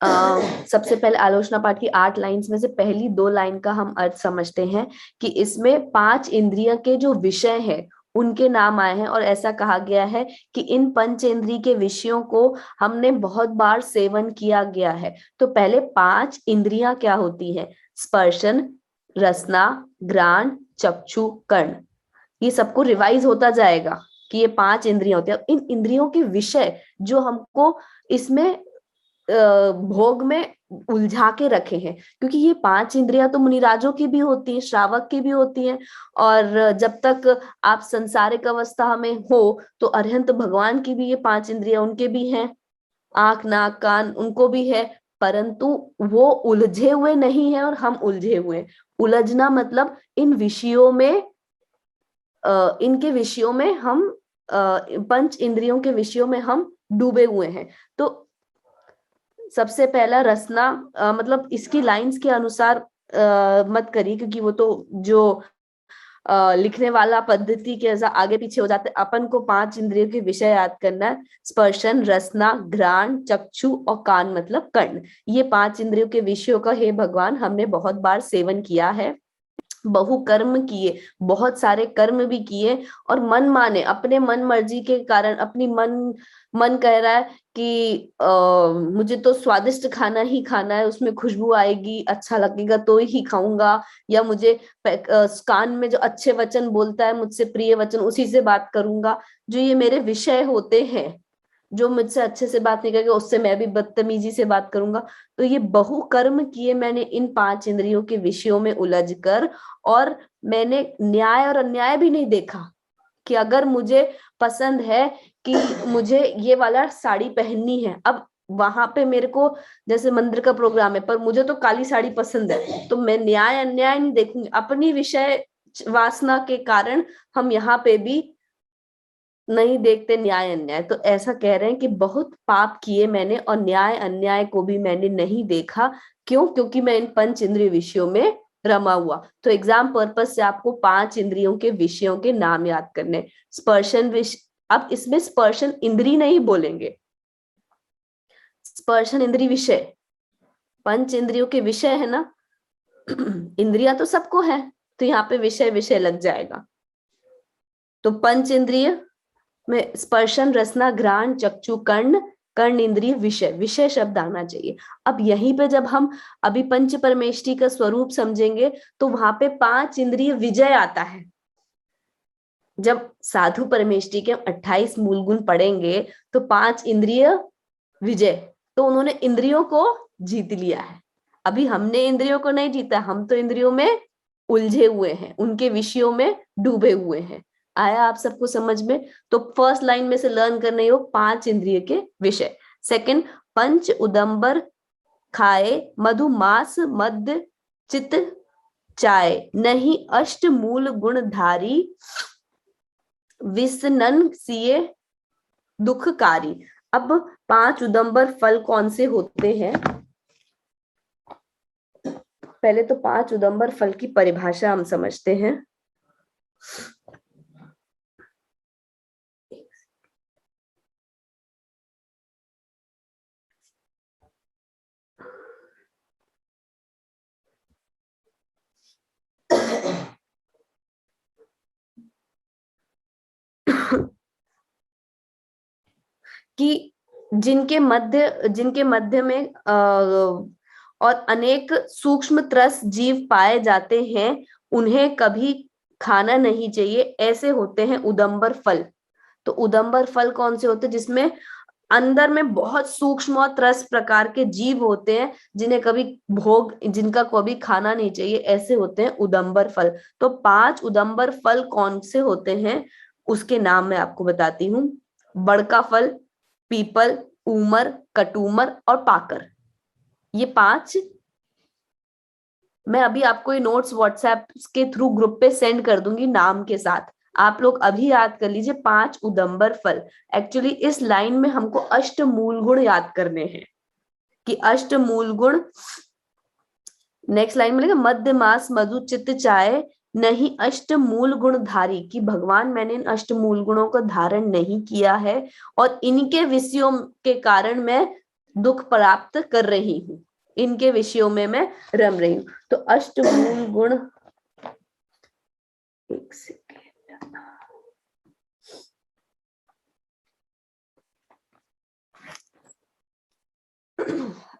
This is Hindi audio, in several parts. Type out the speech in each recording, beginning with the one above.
सबसे पहले आलोचना पाठ की 8 लाइंस में से पहली 2 लाइन का हम अर्थ समझते हैं कि इसमें 5 इंद्रिय के जो विषय है उनके नाम आए हैं, और ऐसा कहा गया है कि इन पंचेंद्रिय के विषयों को हमने बहुत बार सेवन किया गया है। तो पहले 5 इंद्रियां क्या होती हैं? स्पर्शन, रसना, घ्राण, चक्षु, कर्ण। ये सबको रिवाइज होता जाएगा कि ये 5 इंद्रियां होती है। इन इंद्रियों के विषय जो हमको इसमें भोग में उलझा के रखे हैं, क्योंकि ये 5 इंद्रियां तो मुनिराजों की भी होती हैं, श्रावक की भी होती हैं, और जब तक आप संसारिक अवस्था में हो तो अरिहंत भगवान की भी ये 5 इंद्रियां उनके भी हैं, आंख नाक कान उनको भी है, परंतु वो उलझे हुए नहीं है और हम उलझे हुए हैं। उलझना मतलब इन विषयों में, इनके विषयों में हम, पंच इंद्रियों के विषयों में हम डूबे हुए हैं। तो सबसे पहला रसना, मतलब इसकी लाइंस के अनुसार मत करिए, क्योंकि वो तो जो लिखने वाला पद्धति के आगे पीछे हो जाते। अपन को 5 इंद्रियों के विषय याद करना है। स्पर्शन, रसना, घ्राण, चक्षु और कान मतलब कर्ण। ये 5 इंद्रियों के विषयों का हे भगवान हमने बहुत बार सेवन किया है, बहु कर्म किए, बहुत सारे कर्म भी किए, और मन माने अपने मन मर्जी के कारण अपनी मन कह रहा है कि मुझे तो स्वादिष्ट खाना ही खाना है, उसमें खुशबू आएगी, अच्छा लगेगा तो ही खाऊंगा, या मुझे कान में जो अच्छे वचन बोलता है, मुझसे प्रिय वचन, उसी से बात करूंगा। जो ये मेरे विषय होते हैं, जो मुझसे अच्छे से बात नहीं करेगा उससे मैं भी बदतमीजी से बात करूंगा। तो ये बहु कर्म किए मैंने इन 5 इंद्रियों के विषयों में उलझ कर, और मैंने न्याय और अन्याय भी नहीं देखा कि अगर मुझे पसंद है कि मुझे ये वाला साड़ी पहननी है, अब वहां पे मेरे को जैसे मंदिर का प्रोग्राम है पर मुझे तो काली साड़ी पसंद है, तो मैं न्याय अन्याय नहीं देखूंगी। अपनी विषय वासना के कारण हम यहाँ पे भी नहीं देखते न्याय अन्याय। तो ऐसा कह रहे हैं कि बहुत पाप किए मैंने और न्याय अन्याय को भी मैंने नहीं देखा। क्यों? क्योंकि मैं इन पंच इंद्रिय विषयों में रमा हुआ। तो एग्जाम पर्पस से आपको 5 इंद्रियों के विषयों के नाम याद करने। स्पर्शन विषय, अब इसमें स्पर्शन इंद्रिय नहीं बोलेंगे, स्पर्शन इंद्रिय विषय। पंच इंद्रियों के विषय है ना, इंद्रिया तो सबको है, तो यहाँ पे विषय विषय लग जाएगा। तो पंच इंद्रिय में स्पर्शन, रसना, घ्राण, चक्षु, कर्ण, कर्ण इंद्रिय, विषय, विषय शब्द आना चाहिए। अब यहीं पे जब हम अभी पंच परमेष्टि का स्वरूप समझेंगे तो वहां पे 5 इंद्रिय विजय आता है। जब साधु परमेष्टि के 28 मूल गुण पढ़ेंगे तो 5 इंद्रिय विजय, तो उन्होंने इंद्रियों को जीत लिया है। अभी हमने इंद्रियों को नहीं जीता, हम तो इंद्रियों में उलझे हुए हैं, उनके विषयों में डूबे हुए हैं। आया आप सबको समझ में? तो फर्स्ट लाइन में से लर्न करने हो 5 इंद्रिय के विषय। सेकंड, पंच उदंबर खाए मधु मास मद चित चाय, नहीं अष्ट मूल गुणधारी विसनन सिए दुखकारी। अब 5 उदंबर फल कौन से होते हैं? पहले तो 5 उदंबर फल की परिभाषा हम समझते हैं। कि जिनके मध्य में और अनेक सूक्ष्म त्रस जीव पाए जाते हैं, उन्हें कभी खाना नहीं चाहिए, ऐसे होते हैं उदंबर फल। तो उदंबर फल कौन से होते हैं? जिसमें अंदर में बहुत सूक्ष्म और त्रस प्रकार के जीव होते हैं, जिन्हें कभी जिनका कभी खाना नहीं चाहिए, ऐसे होते हैं उदंबर फल। तो 5 उदंबर फल कौन से होते हैं उसके नाम मैं आपको बताती हूँ। बड़का फल, पीपल, ऊमर, कटूमर और पाकर। ये 5 मैं अभी आपको ये नोट्स व्हाट्सएप के थ्रू ग्रुप पे सेंड कर दूंगी नाम के साथ। आप लोग अभी याद कर लीजिए 5 उदंबर फल। एक्चुअली इस लाइन में हमको अष्ट मूल गुण याद करने हैं कि अष्ट मूल गुण। नेक्स्ट लाइन में लिखा मध्य मास मधु चित्त चाय, नहीं अष्ट मूल गुण धारी, कि भगवान मैंने इन अष्ट मूल गुणों को धारण नहीं किया है और इनके विषयों के कारण मैं दुख प्राप्त कर रही हूँ, इनके विषयों में मैं रम रही हूँ। तो अष्टमूल गुण, एक सेकेंड,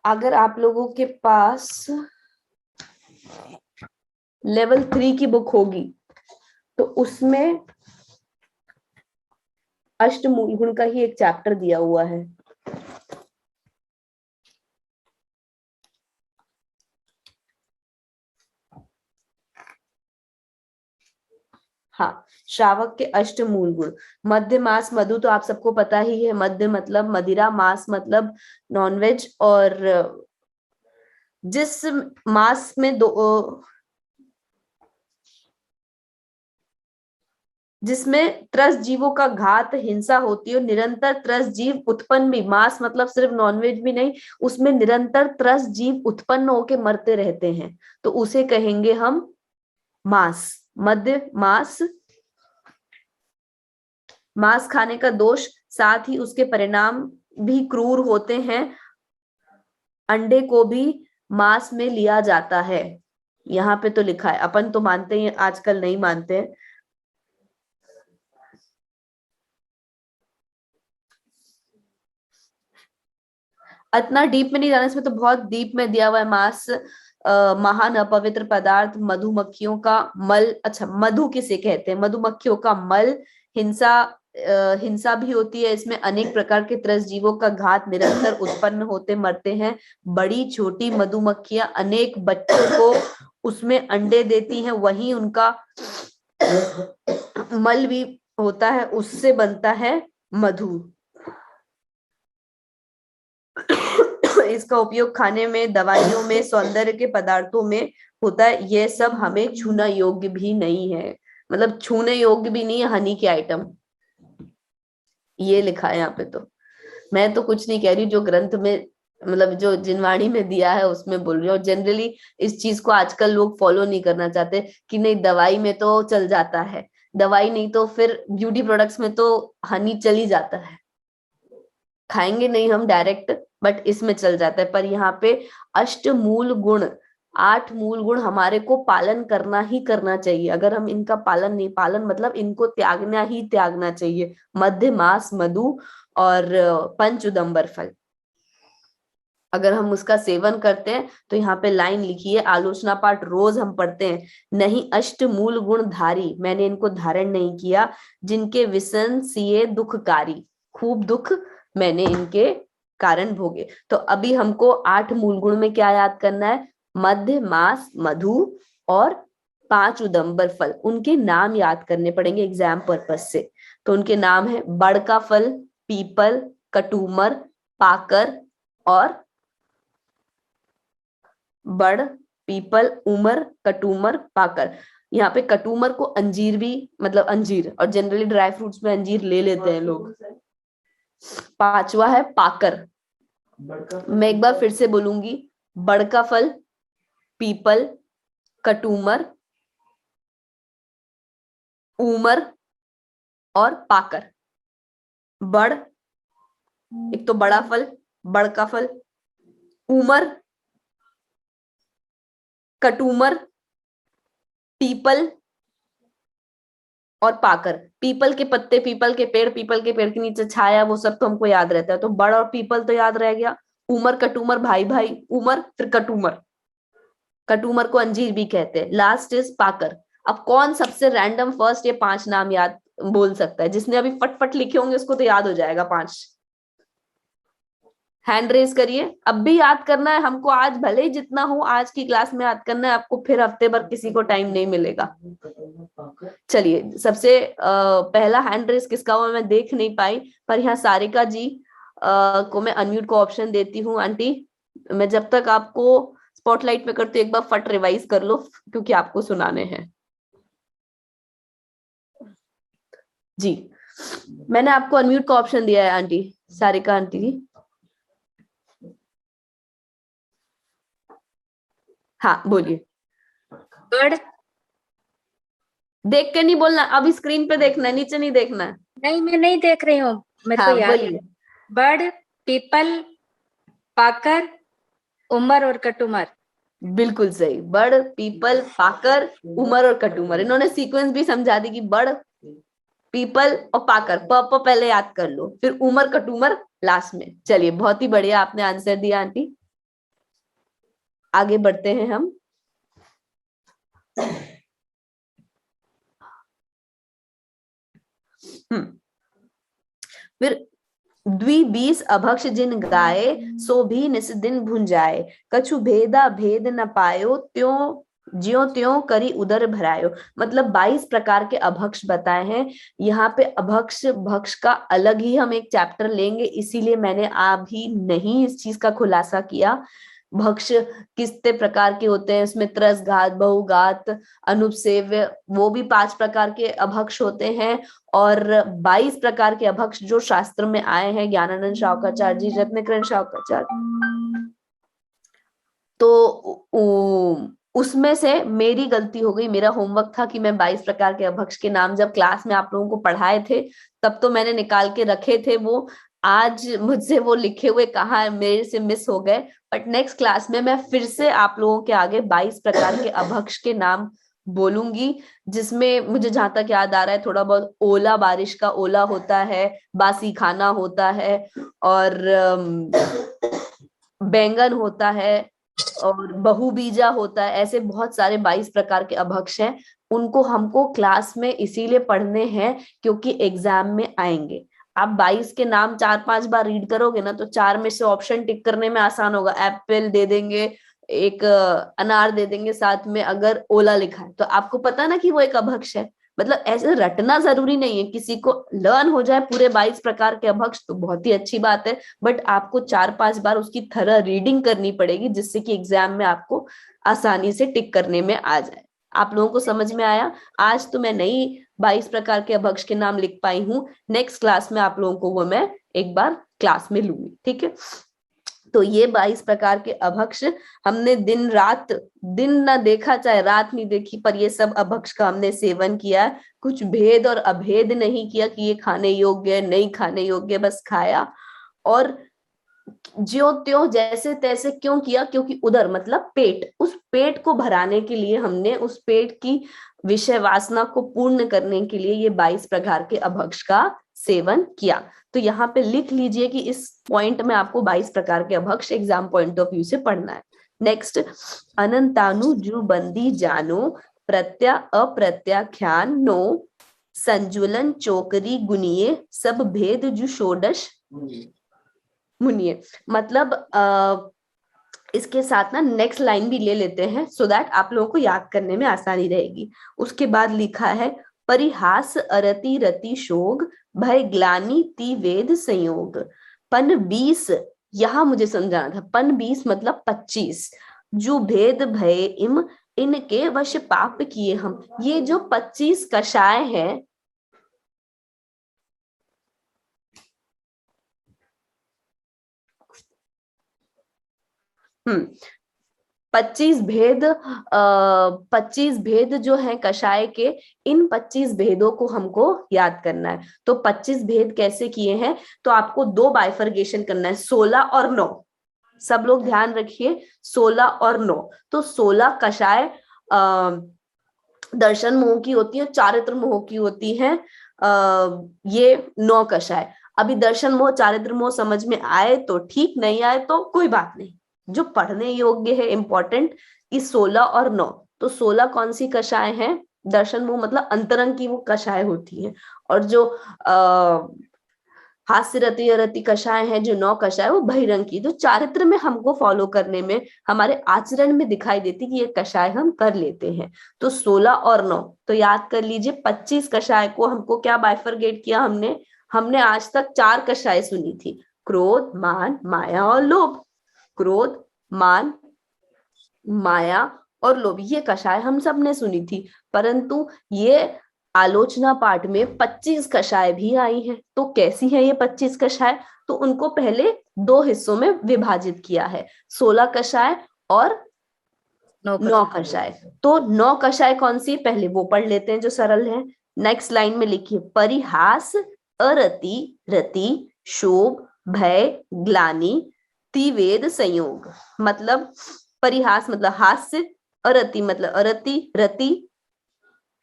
अगर आप लोगों के पास लेवल 3 की बुक होगी तो उसमें अष्टमूल गुण का ही एक चैप्टर दिया हुआ है। हाँ, श्रावक के अष्टमूल गुण। मध्य मास मधु तो आप सबको पता ही है, मध्य मतलब मदिरा, मास मतलब नॉनवेज, और जिस मास में जिसमें त्रस्त जीवों का घात, हिंसा होती है, निरंतर त्रस्त जीव उत्पन्न भी, मास मतलब सिर्फ नॉनवेज भी नहीं, उसमें निरंतर त्रस्त जीव उत्पन्न होके मरते रहते हैं, तो उसे कहेंगे हम मास। मध्य मास, मांस खाने का दोष, साथ ही उसके परिणाम भी क्रूर होते हैं। अंडे को भी मांस में लिया जाता है, यहाँ पे तो लिखा है, अपन तो मानते हैं, आजकल नहीं मानते हैं। इतना डीप में नहीं जाना, इसमें तो बहुत डीप में दिया हुआ है। मांस महान अपवित्र पदार्थ, मधुमक्खियों का मल, अच्छा मधु किसे कहते हैं, मधुमक्खियों का मल, हिंसा, हिंसा भी होती है इसमें, अनेक प्रकार के त्रस्त जीवों का घात, निरंतर उत्पन्न होते मरते हैं, बड़ी छोटी मधुमक्खियां अनेक बच्चों को उसमें अंडे देती हैं, वहीं उनका मल भी होता है, उससे बनता है मधु। इसका उपयोग खाने में, दवाइयों में, सौंदर्य के पदार्थों में होता है। यह सब हमें छूना योग्य भी नहीं है, मतलब छूने योग्य भी नहीं है हनी के आइटम, ये लिखा है यहाँ पे। तो मैं तो कुछ नहीं कह रही, जो ग्रंथ में, मतलब जो जिनवाणी में दिया है उसमें बोल रही हूँ। और जनरली इस चीज को आजकल लोग फॉलो नहीं करना चाहते कि नहीं दवाई में तो चल जाता है, दवाई नहीं तो फिर ब्यूटी प्रोडक्ट्स में तो हनी चल ही जाता है, खाएंगे नहीं हम डायरेक्ट, बट इसमें चल जाता है। पर यहाँ पे अष्ट मूल गुण, 8 मूल गुण हमारे को पालन करना ही करना चाहिए। अगर हम इनका पालन नहीं, पालन मतलब इनको त्यागना ही त्यागना चाहिए। मध्य मास मधु और पंच उदंबर फल, अगर हम उसका सेवन करते हैं तो यहाँ पे लाइन लिखी है, आलोचना पाठ रोज हम पढ़ते हैं, नहीं अष्ट मूल गुण धारी, मैंने इनको धारण नहीं किया, जिनके विसन सिए दुखकारी, खूब दुख मैंने इनके कारण भोगे। तो अभी हमको 8 मूल गुण में क्या याद करना है, मध्य मास मधु और 5 उदंबर फल, उनके नाम याद करने पड़ेंगे एग्जाम पर्पज से। तो उनके नाम है बड़ का फल, पीपल, कटूमर, पाकर और बड़, पीपल, उमर, कटूमर, पाकर। यहाँ पे कटूमर को अंजीर भी, मतलब अंजीर, और जनरली ड्राई फ्रूट्स में अंजीर ले लेते हैं लोग। 5वां है पाकर, मैं एक बार फिर से बोलूंगी, बड़ का फल, पीपल, कटूमर, उमर और पाकर। बड़, एक तो बड़ा फल, बड़ का फल, उमर, कटूमर, पीपल और पाकर। पीपल के पत्ते, पीपल के पेड़, पीपल के पेड़ के नीचे छाया, वो सब तो हमको याद रहता है, तो बड़ और पीपल तो याद रह गया। उमर कटूमर भाई भाई, उमर फिर कटूमर, कटूमर को अंजीर भी कहते हैं। लास्ट इज पाकर। अब कौन सबसे रैंडम फर्स्ट ये 5 नाम याद बोल सकता है, जिसने अभी फटफट लिखे होंगे उसको तो याद हो जाएगा 5। हैंड रेज करिए, अब भी याद करना है हमको, आज भले ही जितना हो आज की क्लास में याद करना है आपको, फिर हफ्ते भर किसी को टाइम नहीं मिलेगा। चलिए, सबसे पहला हैंड रेस किसका हुआ मैं देख नहीं पाई, पर यहाँ सारिका जी को मैं अनम्यूट को ऑप्शन देती हूँ। आंटी, मैं जब तक आपको स्पॉटलाइट में करती हूँ, एक बार फट रिवाइज कर लो क्योंकि आपको सुनाने हैं। जी, मैंने आपको अनम्यूट का ऑप्शन दिया है आंटी, सारिका आंटी जी। हाँ बोलिए। बड़, देख के नहीं बोलना, अभी स्क्रीन पे देखना है, नीचे नहीं देखना है। नहीं मैं नहीं देख रही हूँ, मेरे को हाँ याद है। बोलिए। बड़, पीपल, पाकर, उमर और कटुमर। बिल्कुल सही। बड़, पीपल, पाकर, उमर और कटुमर। इन्होंने सीक्वेंस भी समझा दी कि बड़, पीपल और पाकर, प पहले याद कर लो, फिर उमर कटुमर लास्ट में। चलिए, बहुत ही बढ़िया आपने आंसर दिया आंटी। आगे बढ़ते हैं हम। फिर द्वि 20 अभक्ष जिन गाए, सो भी निस दिन भुंजाए, कछु भेदा भेद न पायो, त्यों ज्यों त्यों करी उदर भरायो। मतलब 22 प्रकार के अभक्ष बताए हैं। यहाँ पे अभक्ष भक्ष का अलग ही हम एक चैप्टर लेंगे, इसीलिए मैंने अभी नहीं इस चीज का खुलासा किया। भक्ष कितने प्रकार के होते हैं, इसमें त्रस घात, बहुघात, अनुपसेव्य, वो भी 5 प्रकार के अभक्ष होते हैं। और 22 प्रकार के अभक्ष जो शास्त्र में आए हैं, ज्ञानानंद शाउकाचार्य जी, रत्नकरण शाउकाचार्य, तो उसमें से मेरी गलती हो गई। मेरा होमवर्क था कि मैं 22 प्रकार के अभक्ष के नाम जब क्लास में आप लोगों को पढ़ाए थे तब तो मैंने निकाल के रखे थे, वो आज मुझसे वो लिखे हुए कहाँ है, मेरे से मिस हो गए। बट नेक्स्ट क्लास में मैं फिर से आप लोगों के आगे 22 प्रकार के अभक्ष के नाम बोलूंगी, जिसमें मुझे जहां तक याद आ रहा है थोड़ा बहुत ओला, बारिश का ओला होता है, बासी खाना होता है, और बैंगन होता है, और बहुबीजा होता है। ऐसे बहुत सारे 22 प्रकार के अभक्ष हैं। उनको हमको क्लास में इसीलिए पढ़ने हैं क्योंकि एग्जाम में आएंगे। आप 22 के नाम 4-5 बार रीड करोगे ना, तो 4 में से ऑप्शन टिक करने में आसान होगा। एप्पल दे देंगे, एक अनार दे देंगे, साथ में अगर ओला लिखा है तो आपको पता ना कि वो एक अभक्ष है। मतलब ऐसे रटना जरूरी नहीं है, किसी को लर्न हो जाए पूरे 22 प्रकार के अभक्ष तो बहुत ही अच्छी बात है, बट आपको 4-5 बार उसकी थरह रीडिंग करनी पड़ेगी, जिससे कि एग्जाम में आपको आसानी से टिक करने में आ जाए। आप लोगों को समझ में आया? आज तो मैं नई 22 प्रकार के अभक्ष के नाम लिख पाई हूँ, नेक्स्ट क्लास में आप लोगों को वो मैं एक बार क्लास में लूंगी, ठीक है? तो ये 22 प्रकार के अभक्ष हमने दिन रात, दिन ना देखा चाहे रात नहीं देखी, पर ये सब अभक्ष का हमने सेवन किया। कुछ भेद और अभेद नहीं किया कि ये खाने योग्य है, नहीं खाने योग्य, बस खाया। और ज्यों त्यों जैसे तैसे क्यों किया? क्योंकि उधर मतलब पेट, उस पेट को भराने के लिए हमने, उस पेट की विषय वासना को पूर्ण करने के लिए ये 22 प्रकार के अभक्ष का सेवन किया। तो यहाँ पे लिख लीजिए कि इस पॉइंट में आपको 22 प्रकार के अभक्ष एग्जाम पॉइंट ऑफ व्यू से पढ़ना है। नेक्स्ट, अनंतानु जू बंदी जानो, प्रत्या अप्रत्याख्यान नो, संजुलन चोकरी गुनिये, सब भेद जू षोडश मुनिये। मतलब इसके साथ ना नेक्स्ट लाइन भी ले लेते हैं, सो दैट आप लोगों को याद करने में आसानी रहेगी। उसके बाद लिखा है, परिहास अरति रति शोग, भय ग्लानि ति वेद संयोग। पन 20, यहां मुझे समझाना था, पन 20 मतलब 25, जो भेद भय इम, इनके वश पाप किए हम। ये जो 25 कषाय है, 25 भेद, 25 भेद जो है कषाय के, इन 25 भेदों को हमको याद करना है। तो 25 भेद कैसे किए हैं? तो आपको 2 बाइफर्गेशन करना है, 16 और 9। सब लोग ध्यान रखिए, 16 और 9। तो 16 कषाय दर्शन मोह की होती है, चारित्र मोह की होती है। ये 9 कषाय। अभी दर्शन मोह चारित्र मोह समझ में आए तो ठीक, नहीं आए तो कोई बात नहीं। जो पढ़ने योग्य है, इंपॉर्टेंट, इस 16 और 9। तो 16 कौन सी कषाय है? दर्शन मोह मतलब अंतरंग की वो कषाय होती है। और जो हास्य रति रति कषाय है, जो 9 कषाय, वो बहिरंग की, जो चारित्र में हमको फॉलो करने में, हमारे आचरण में दिखाई देती कि ये कषाय हम कर लेते हैं। तो 16 और 9, तो याद कर लीजिए 25 कषाय को हमको क्या बाइफरगेट किया हमने? हमने आज तक 4 कषाय सुनी थी, क्रोध, मान, माया और लोभ। क्रोध, मान, माया और लोभ, ये कषाय हम सब ने सुनी थी। परंतु ये आलोचना पाठ में 25 कषाय भी आई हैं। तो कैसी है ये 25 कषाय? तो उनको पहले 2 हिस्सों में विभाजित किया है, 16 कषाय और 9 कषाय। तो 9 कषाय कौन सी? पहले वो पढ़ लेते हैं जो सरल है। नेक्स्ट लाइन में लिखिए, परिहास अरति रति शोभ भय ग्लानि तिवेद संयोग मतलब परिहास मतलब हास्य, अरति मतलब अरति रति,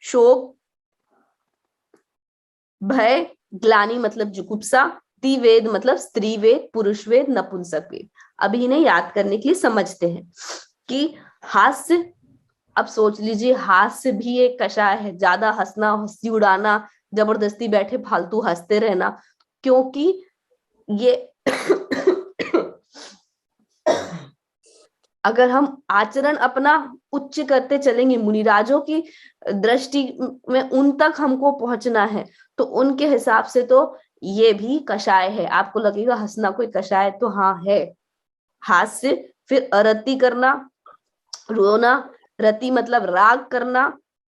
शोक भय, ग्लानि मतलब जुगुप्सा, तिवेद मतलब स्त्री वेद, पुरुष वेद, नपुंसक वेद। अभी इन्हें याद करने के लिए समझते हैं कि हास्य, अब सोच लीजिए हास्य भी एक कषाय है, ज्यादा हंसना, हंसी उड़ाना, जबरदस्ती बैठे फालतू हंसते रहना, क्योंकि ये अगर हम आचरण अपना उच्च करते चलेंगे, मुनिराजों की दृष्टि में उन तक हमको पहुंचना है, तो उनके हिसाब से तो ये भी कषाय है। आपको लगेगा हंसना कोई कषाय, तो हाँ है। हास्य, फिर अरति करना, रोना, रति मतलब राग करना,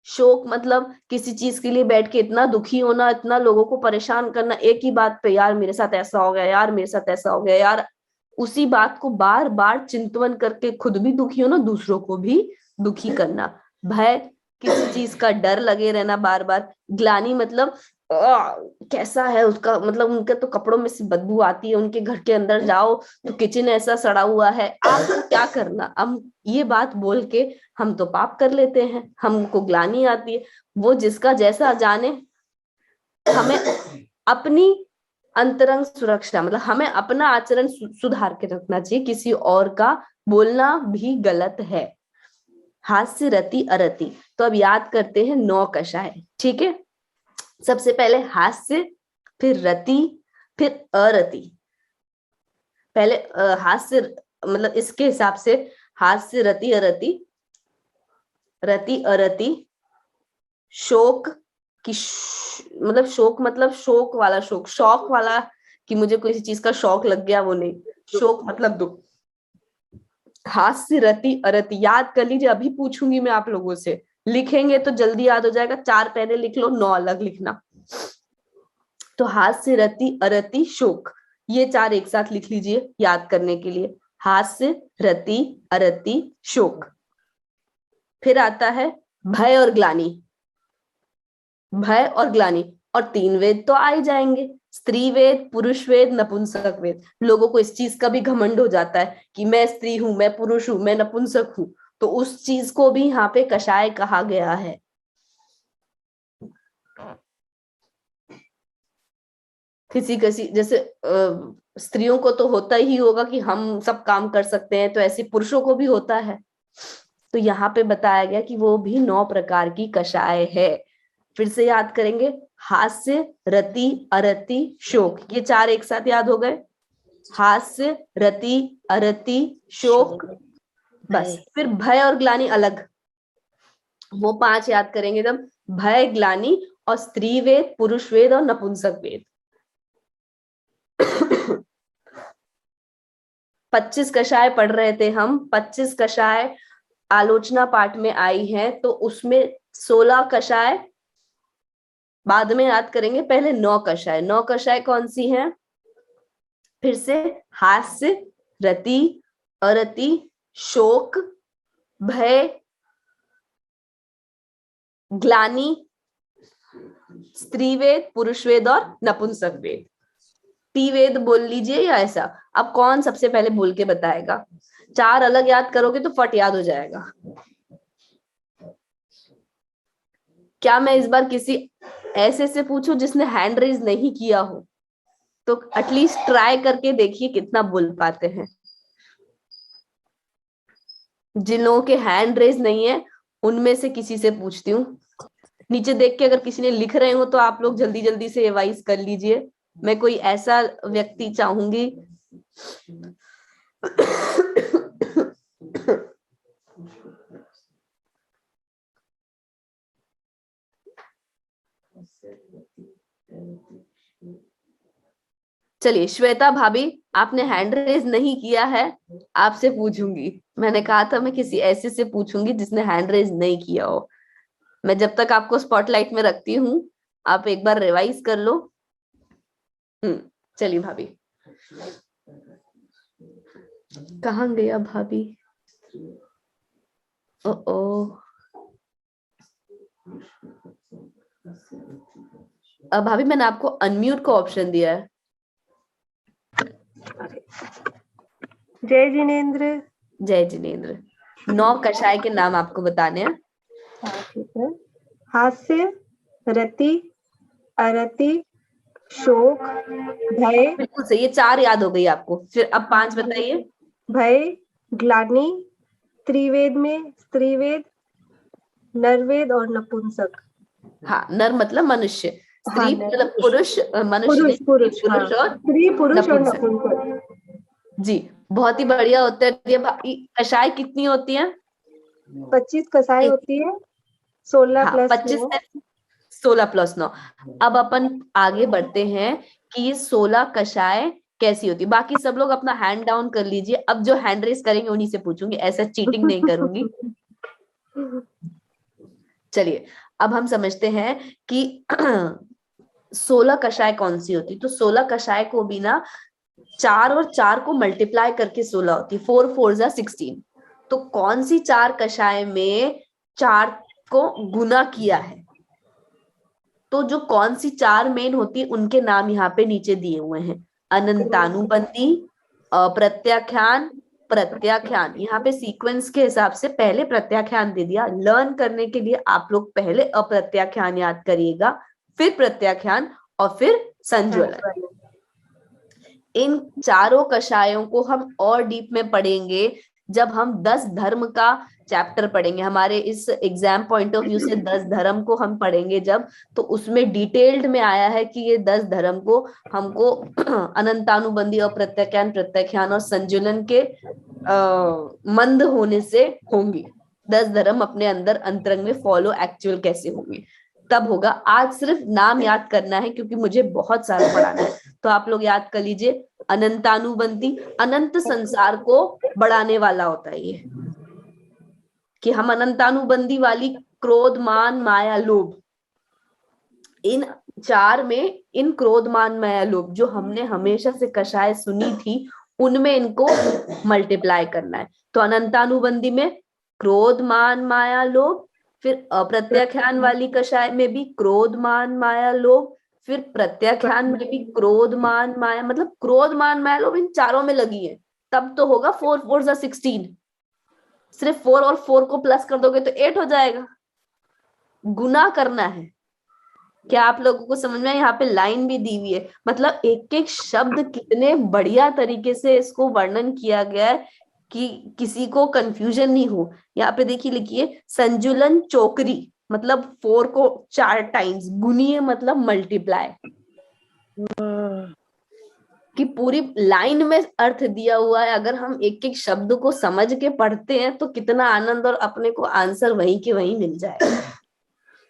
शोक मतलब किसी चीज के लिए बैठ के इतना दुखी होना, इतना लोगों को परेशान करना एक ही बात पे, यार मेरे साथ ऐसा हो गया, यार मेरे साथ ऐसा हो गया, यार उसी बात को बार बार चिंतन करके खुद भी दुखी होना, दूसरों को भी दुखी करना। भय, किसी चीज का डर लगे रहना बार बार। ग्लानि मतलब कैसा है उसका, मतलब उनके तो कपड़ों में से बदबू आती है, उनके घर के अंदर जाओ तो किचन ऐसा सड़ा हुआ है, आपको क्या करना। हम ये बात बोल के हम तो पाप कर लेते हैं, हमको ग्लानि आती है। वो जिसका जैसा जाने, हमें अपनी अंतरंग सुरक्षा मतलब हमें अपना आचरण सुधार के रखना चाहिए, किसी और का बोलना भी गलत है। हास्य, रति, अरति। तो अब याद करते हैं 9 कषाय, ठीक है। सबसे पहले हास्य, फिर रति, फिर अरति। पहले हास्य मतलब इसके हिसाब से हास्य, रति, अरति, रति अरति, शोक की मतलब शोक मतलब शोक वाला शोक, शौक वाला कि मुझे किसी चीज का शौक लग गया, वो नहीं, शोक मतलब दुख। हास्य, रति, अरति याद कर लीजिए, अभी पूछूंगी मैं आप लोगों से, लिखेंगे तो जल्दी याद हो जाएगा। 4 पहले लिख लो, 9 अलग लिखना। तो हास्य, रति, अरति, शोक, ये 4 एक साथ लिख लीजिए याद करने के लिए। हास्य, रति, अरति, शोक। फिर आता है भय और ग्लानि। भय और ग्लानि, और 3 वेद तो आ ही जाएंगे, स्त्री वेद, पुरुष वेद, नपुंसक वेद। लोगों को इस चीज का भी घमंड हो जाता है कि मैं स्त्री हूं, मैं पुरुष हूं, मैं नपुंसक हूं, तो उस चीज को भी यहाँ पे कषाय कहा गया है। किसी किसी जैसे स्त्रियों को तो होता ही होगा कि हम सब काम कर सकते हैं, तो ऐसे पुरुषों को भी होता है। तो यहाँ पे बताया गया कि वो भी 9 प्रकार की कषाय है। फिर से याद करेंगे, हास्य, रति, अरति, शोक, ये 4 एक साथ याद हो गए। हास्य, रति, अरति, शोक, बस। फिर भय और ग्लानि अलग, वो 5 याद करेंगे जब, भय, ग्लानि और स्त्री वेद, पुरुष वेद और नपुंसक वेद। 25 कषाय पढ़ रहे थे हम, 25 कषाय आलोचना पाठ में आई है, तो उसमें 16 कषाय बाद में याद करेंगे, पहले 9 कषाय। 9 कषाय कौन सी हैं? फिर से हास्य, रति, अरति, शोक, भय, ग्लानि, स्त्रीवेद, पुरुष वेद और नपुंसक वेद। टी-वेद बोल लीजिए या ऐसा, अब कौन सबसे पहले बोल के बताएगा? 4 अलग याद करोगे तो फट याद हो जाएगा। क्या मैं इस बार किसी ऐसे से पूछूं जिसने हैंड रेज नहीं किया हो? तो एटलीस्ट ट्राई करके देखिए कितना बोल पाते हैं। जिन लोगों के हैंड रेज नहीं है उनमें से किसी से पूछती हूँ। नीचे देख के अगर किसी ने लिख रहे हो तो आप लोग जल्दी जल्दी से रिवाइज कर लीजिए। मैं कोई ऐसा व्यक्ति चाहूंगी चलिए श्वेता भाभी, आपने हैंड रेज नहीं किया है, आपसे पूछूंगी। मैंने कहा था मैं किसी ऐसे से पूछूंगी जिसने हैंड रेज नहीं किया हो। मैं जब तक आपको स्पॉटलाइट में रखती हूँ, आप एक बार रिवाइज कर लो। चलिए भाभी, कहाँ गया भाभी? ओ अब भाभी मैंने आपको अनम्यूट का ऑप्शन दिया है। जय जिनेन्द्र। जय जिनेन्द्र। 9 कषाय के नाम आपको बताने हैं। हाँ ठीक है। हास्य, रति, अरति, शोक, भय। बिल्कुल सही, ये 4 याद हो गई आपको। फिर अब 5 बताइए। भय, ग्लानि, त्रिवेद में स्त्रीवेद, नरवेद और नपुंसक। हाँ, नर मतलब मनुष्य, स्त्री हाँ, मतलब पुरुष, मनुष्य नहीं, पुरुष हाँ, पुरुष और स्त्री पुरुष और नपुंसक। नपुंसक। जी, बहुत ही बढ़िया उत्तर दिया। कषाय कितनी होती हैं? 25 कसाई होती है, 16 हाँ, प्लस 25 से 16 प्लस 9। अब अपन आगे बढ़ते हैं कि ये 16 कषाय कैसी होती है। बाकी सब लोग अपना हैंड डाउन कर लीजिए। अब जो हैंड रेस करेंगे उन्हीं से पूछूंगी, ऐसा चीटिंग नहीं करूंगी। चलिए, अब हम समझते हैं कि 16 कषाय कौन सी होती। तो 16 कषाय को भी ना 4 और 4 को मल्टीप्लाई करके 16 होती है। 4 4 जा 16। तो कौन सी 4 कषाय में 4 को गुना किया है? तो जो कौन सी 4 मेन होती है उनके नाम यहाँ पे नीचे दिए हुए हैं। अनंतानुबंधी, अप्रत्याख्यान, प्रत्याख्यान। यहाँ पे सीक्वेंस के हिसाब से पहले प्रत्याख्यान दे दिया। लर्न करने के लिए आप लोग पहले अप्रत्याख्यान याद करिएगा, फिर प्रत्याख्यान और फिर संज्वलन। इन चारों कषायों को हम और डीप में पढ़ेंगे जब हम 10 धर्म का चैप्टर पढ़ेंगे। हमारे इस एग्जाम पॉइंट ऑफ व्यू से 10 धर्म को हम पढ़ेंगे जब, तो उसमें डिटेल्ड में आया है कि ये 10 धर्म को हमको अनंतानुबंधी, अप्रत्याख्यान, प्रत्याख्यान और संजुलन के मंद होने से होंगे। 10 धर्म अपने अंदर अंतरंग में फॉलो एक्चुअल कैसे होंगे, तब होगा। आज सिर्फ नाम याद करना है क्योंकि मुझे बहुत सारा पढ़ाना है। तो आप लोग याद कर लीजिए। अनंतानुबंधी, अनंत संसार को बढ़ाने वाला होता है ये, कि हम अनंतानुबंधी वाली क्रोध, मान, माया, लोभ, इन 4 में इन क्रोध, मान, माया, लोभ जो हमने हमेशा से कषाय सुनी थी उनमें इनको मल्टीप्लाई करना है। तो अनंतानुबंधी में क्रोध, मान, माया, लोभ, फिर अप्रत्याख्यान वाली कषाय में भी क्रोध, मान, माया, लोभ, फिर प्रत्याख्यान में भी क्रोध, मान, माया, मतलब क्रोध, मान, माया, लोभ इन चारों में लगी है। तब तो होगा 4 4 जा 16। सिर्फ 4 और 4 को प्लस कर दोगे तो 8 हो जाएगा। गुना करना है। क्या आप लोगों को समझ में? यहाँ पे लाइन भी दी हुई है, मतलब एक एक शब्द कितने बढ़िया तरीके से इसको वर्णन किया गया है कि किसी को कंफ्यूजन नहीं हो। यहाँ पे देखिए, लिखिए संजुलन चोकरी, मतलब 4 को 4 टाइम्स गुनिए, मतलब मल्टीप्लाई, कि पूरी लाइन में अर्थ दिया हुआ है। अगर हम एक एक शब्द को समझ के पढ़ते हैं तो कितना आनंद, और अपने को आंसर वहीं के वहीं मिल जाएगा।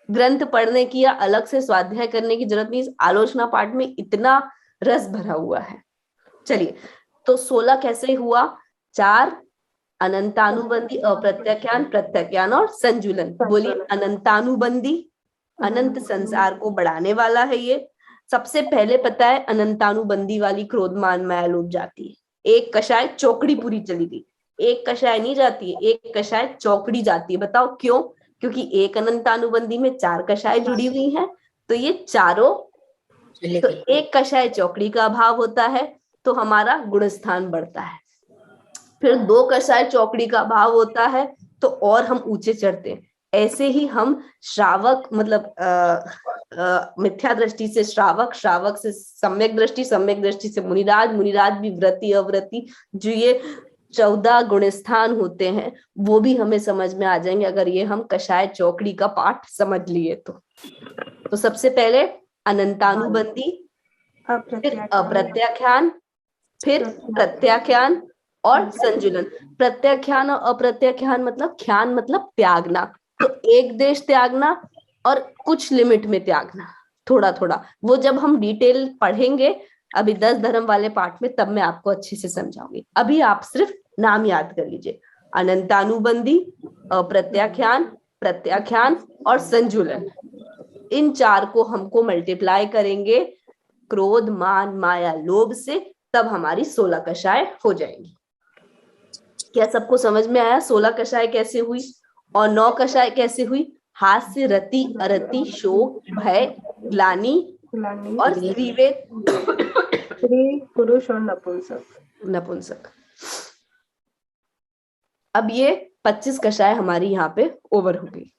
ग्रंथ पढ़ने की या अलग से स्वाध्याय करने की जरूरत नहीं। इस आलोचना पाठ में इतना रस भरा हुआ है। चलिए, तो 16 कैसे हुआ? 4 अनंतानुबंधी, अप्रत्याख्यान, प्रत्याख्यान और संजुलन। बोलिए, अनंतानुबंधी, अनंत संसार को बढ़ाने वाला है ये। सबसे पहले पता है अनंतानुबंधी वाली क्रोध, मान, माया, लोभ जाती है। एक कषाय चौकड़ी पूरी चली गई। एक कषाय नहीं जाती है, एक कषाय चौकड़ी जाती है। बताओ क्यों? क्योंकि एक अनंतानुबंधी में 4 कषाय जुड़ी हुई हैं, तो ये चारों, तो एक कषाय चौकड़ी का अभाव होता है तो हमारा गुणस्थान बढ़ता है। फिर 2 कषाय चौकड़ी का अभाव होता है तो और हम ऊंचे चढ़ते हैं। ऐसे ही हम श्रावक, मतलब मिथ्या दृष्टि से श्रावक, श्रावक से सम्यक दृष्टि, सम्यक दृष्टि से मुनिराज, मुनिराज भी व्रति, अव्रति, जो ये 14 गुणस्थान होते हैं वो भी हमें समझ में आ जाएंगे अगर ये हम कषाय चौकड़ी का पाठ समझ लिए तो सबसे पहले अनंतानुबंधी, फिर अप्रत्याख्यान, फिर प्रत्याख्यान और संजुलन। प्रत्याख्यान और अप्रत्याख्यान मतलब, ख्यान मतलब त्यागना, तो एक देश त्यागना और कुछ लिमिट में त्यागना, थोड़ा थोड़ा। वो जब हम डिटेल पढ़ेंगे अभी 10 धर्म वाले पाठ में, तब मैं आपको अच्छे से समझाऊंगी। अभी आप सिर्फ नाम याद कर लीजिए। अनंतानुबंधी, अप्रत्याख्यान, प्रत्याख्यान और संजुलन। इन 4 को हमको मल्टीप्लाई करेंगे क्रोध, मान, माया, लोभ से, तब हमारी 16 कषाय हो जाएंगी। क्या सबको समझ में आया 16 कषाय कैसे हुई और 9 कषाय कैसे हुई? हास्य, रति, अरति, शोक, भय, ग्लानि और स्त्रीवेद, स्त्री, पुरुष और नपुंसक। नपुंसक। अब ये 25 कषाय हमारी यहाँ पे ओवर हो गई।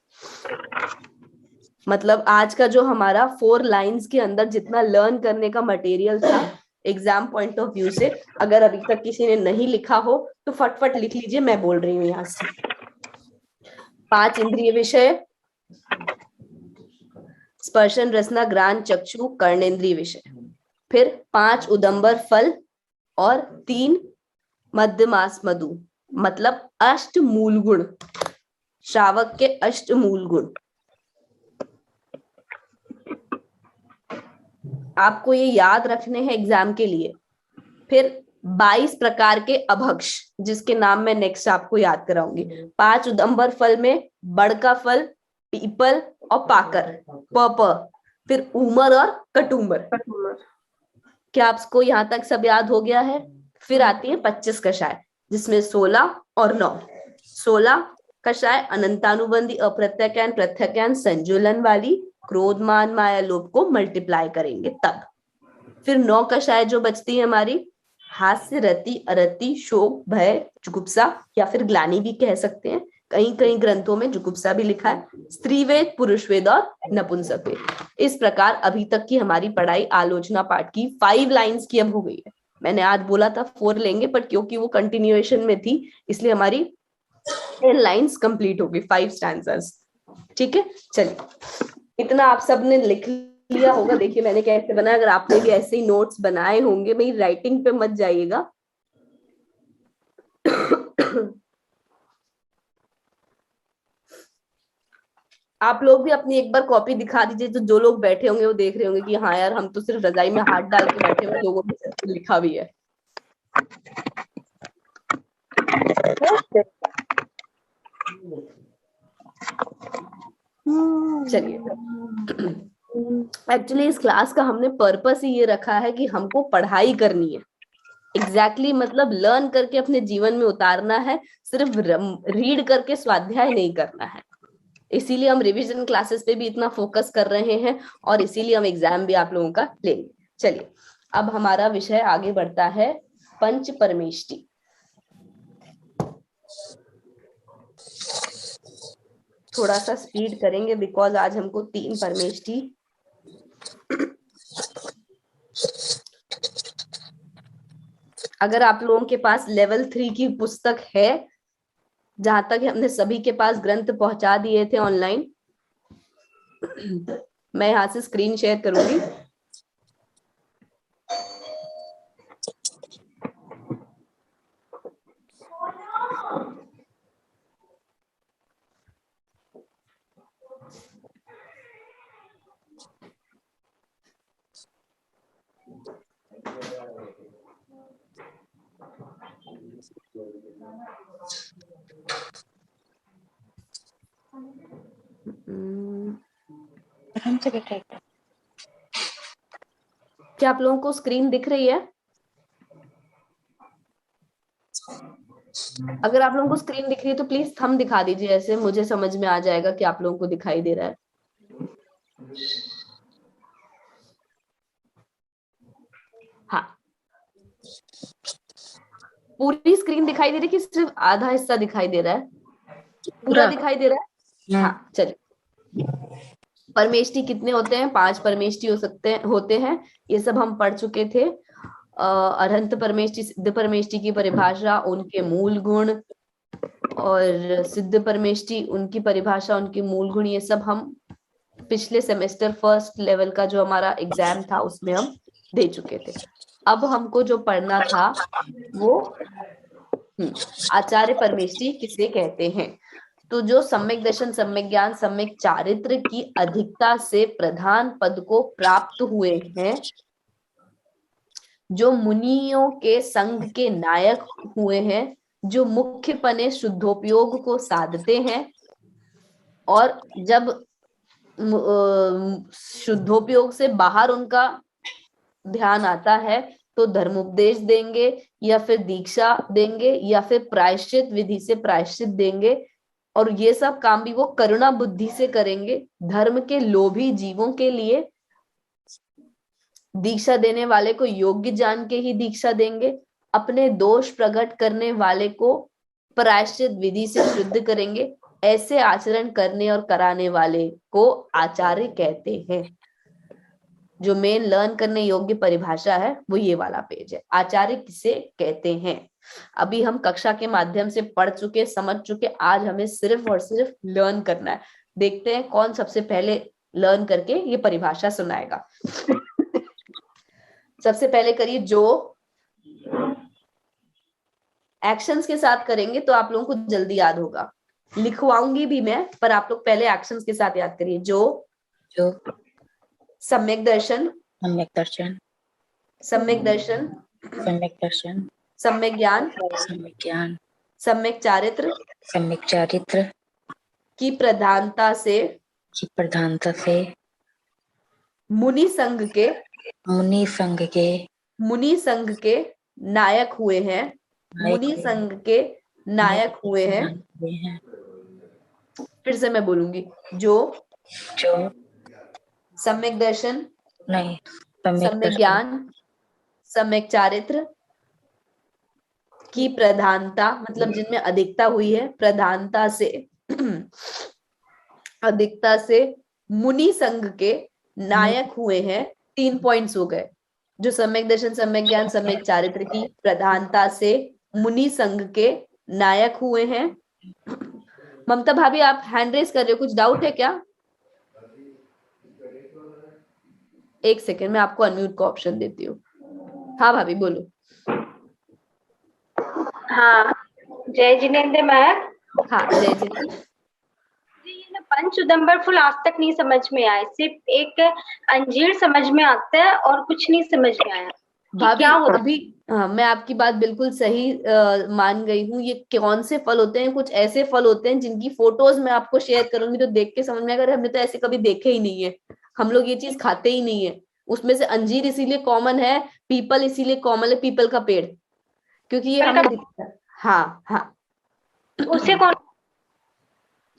मतलब आज का जो हमारा 4 लाइंस के अंदर जितना लर्न करने का मटेरियल था एग्जाम पॉइंट ऑफ व्यू से, अगर अभी तक किसी ने नहीं लिखा हो तो फटफट लिख लीजिए, मैं बोल रही हूँ यहाँ से। 5 इंद्रिय विषय, स्पर्शन रसना ग्राण चक्षु कर्णेंद्रिय विषय, फिर 5 उदंबर फल और 3 मध्यमास मधु, मतलब 8 मूल गुण, श्रावक के 8 मूल गुण। आपको ये याद रखने हैं एग्जाम के लिए। फिर 22 प्रकार के अभक्ष, जिसके नाम मैं नेक्स्ट आपको याद कराऊंगी। 5 उदंबर फल में बड़का फल, पीपल और पाकर, प। फिर उमर और कटुम्बर। क्या आपको यहां तक सब याद हो गया है? फिर आती है 25 कषाय, जिसमें 16 और 9। 16 कषाय अनंतानुबंधी अप्रत्यज्ञान प्रत्यज्ञान संजुलन वाली, क्रोध मान माया लोभ को मल्टीप्लाई करेंगे तब। फिर 9 कषाय जो बचती है हमारी, हास्य रति अरति शोक भय जुगुप्सा, या फिर ग्लानि भी कह सकते हैं, कहीं कहीं ग्रंथों में जुगुप्सा भी लिखा है। स्त्री वेद, पुरुष वेद और नपुंसक वेद। इस प्रकार अभी तक की हमारी पढ़ाई आलोचना पाठ की 5 लाइंस की अब हो गई है। मैंने आज बोला था 4 लेंगे, पर क्योंकि वो कंटिन्यूएशन में थी इसलिए हमारी 10 लाइंस कंप्लीट हो गई, 5 स्टैंजर्स। ठीक है, चलिए इतना आप सबने लिख लिया होगा। देखिए मैंने कैसे बनाया, अगर आपने भी ऐसे ही नोट्स बनाए होंगे, मेरी राइटिंग पे मत जाइएगा। आप लोग भी अपनी एक बार कॉपी दिखा दीजिए, तो जो लोग बैठे होंगे वो देख रहे होंगे कि हाँ यार, हम तो सिर्फ रजाई में हाथ डाल के बैठे हुए, लोगों ने लिखा भी है। चलिए, एक्चुअली इस क्लास का हमने पर्पस ही ये रखा है कि हमको पढ़ाई करनी है। एग्जैक्टली मतलब लर्न करके अपने जीवन में उतारना है, सिर्फ रीड करके स्वाध्याय नहीं करना है। इसीलिए हम रिवीजन क्लासेस पे भी इतना फोकस कर रहे हैं और इसीलिए हम एग्जाम भी आप लोगों का लेंगे। चलिए अब हमारा विषय आगे बढ़ता है, पंच परमेष्टि। थोड़ा सा स्पीड करेंगे बिकॉज आज हमको 3 परमेष्टि अगर आप लोगों के पास लेवल 3 की पुस्तक है, जहां तक हमने सभी के पास ग्रंथ पहुंचा दिए थे ऑनलाइन, मैं यहां से स्क्रीन शेयर करूंगी। क्या आप लोगों को स्क्रीन दिख रही है? अगर आप लोगों को स्क्रीन दिख रही है तो प्लीज थंब दिखा दीजिए, ऐसे मुझे समझ में आ जाएगा कि आप लोगों को दिखाई दे रहा है। हाँ, पूरी स्क्रीन दिखाई दे रही है कि सिर्फ आधा हिस्सा दिखाई दे रहा है? पूरा दिखाई दे रहा है? हाँ, चलिए। परमेष्टि कितने होते हैं? 5 परमेष्टि होते हैं। ये सब हम पढ़ चुके थे। अरहंत परमेष्टि, सिद्ध परमेष्टि की परिभाषा, उनके मूल गुण, और सिद्ध परमेष्टि उनकी परिभाषा, उनके मूल गुण, ये सब हम पिछले सेमेस्टर फर्स्ट लेवल का जो हमारा एग्जाम था उसमें हम दे चुके थे। अब हमको जो पढ़ना था वो आचार्य परमेष्टि किसे कहते हैं। तो जो सम्यक दर्शन, सम्यक ज्ञान, सम्यक चारित्र की अधिकता से प्रधान पद को प्राप्त हुए हैं, जो मुनियों के संघ के नायक हुए हैं, जो मुख्यपने शुद्धोपयोग को साधते हैं, और जब शुद्धोपयोग से बाहर उनका ध्यान आता है तो धर्मोपदेश देंगे, या फिर दीक्षा देंगे, या फिर प्रायश्चित विधि से प्रायश्चित देंगे, और ये सब काम भी वो करुणा बुद्धि से करेंगे। धर्म के लोभी जीवों के लिए दीक्षा देने वाले को योग्य जान के ही दीक्षा देंगे। अपने दोष प्रकट करने वाले को प्रायश्चित विधि से शुद्ध करेंगे। ऐसे आचरण करने और कराने वाले को आचार्य कहते हैं। जो मेन लर्न करने योग्य परिभाषा है वो ये वाला पेज है, आचार्य किसे कहते हैं। अभी हम कक्षा के माध्यम से पढ़ चुके, समझ चुके, आज हमें सिर्फ और सिर्फ लर्न करना है। देखते हैं कौन सबसे पहले लर्न करके ये परिभाषा सुनाएगा। सबसे पहले करिए जो। एक्शंस के साथ करेंगे तो आप लोगों को जल्दी याद होगा, लिखवाऊंगी भी मैं, पर आप लोग पहले एक्शंस के साथ याद करिए। जो सम्यक दर्शन, सम्यक दर्शन, सम्यक दर्शन, सम्यक दर्शन, सम्यक ज्ञान, सम्यक ज्ञान, सम्यक चारित्र सम्यक चारित्र की प्रधानता से मुनि संघ के नायक हुए हैं। मुनि संघ के नायक हुए हैं। फिर से मैं बोलूंगी। जो सम्यक दर्शन, नहीं, सम्यक ज्ञान, सम्यक चारित्र की प्रधानता, मतलब जिनमें अधिकता हुई है, प्रधानता से अधिकता से मुनि संघ के नायक हुए हैं। 3 पॉइंट्स हो गए। जो सम्यक दर्शन, सम्यक ज्ञान, सम्यक चारित्र की प्रधानता से मुनि संघ के नायक हुए हैं। ममता भाभी आप हैंड रेस कर रहे हो, कुछ डाउट है क्या? एक सेकेंड, मैं आपको अनम्यूट का ऑप्शन देती हूँ। हाँ भाभी बोलो। हाँ, जय जिनेंद्र मैम। हाँ जय जिनेंद्र। ये ना पंच उदंबर फूल आज तक नहीं समझ में आया, सिर्फ एक अंजीर समझ में आता है और कुछ नहीं समझ में आया। भाभी क्या होता अभी मैं आपकी बात बिल्कुल सही मान गई हूँ। ये कौन से फल होते हैं? कुछ ऐसे फल होते हैं जिनकी फोटोज मैं आपको शेयर करूंगी तो देख के समझ में आएगा। हमने तो ऐसे कभी देखे ही नहीं है, हम लोग ये चीज खाते ही नहीं है। उसमें से अंजीर इसीलिए कॉमन है, पीपल इसीलिए कॉमन है, पीपल का पेड़, क्योंकि ये हमें दिखता है। हाँ हाँ, उसे कौन?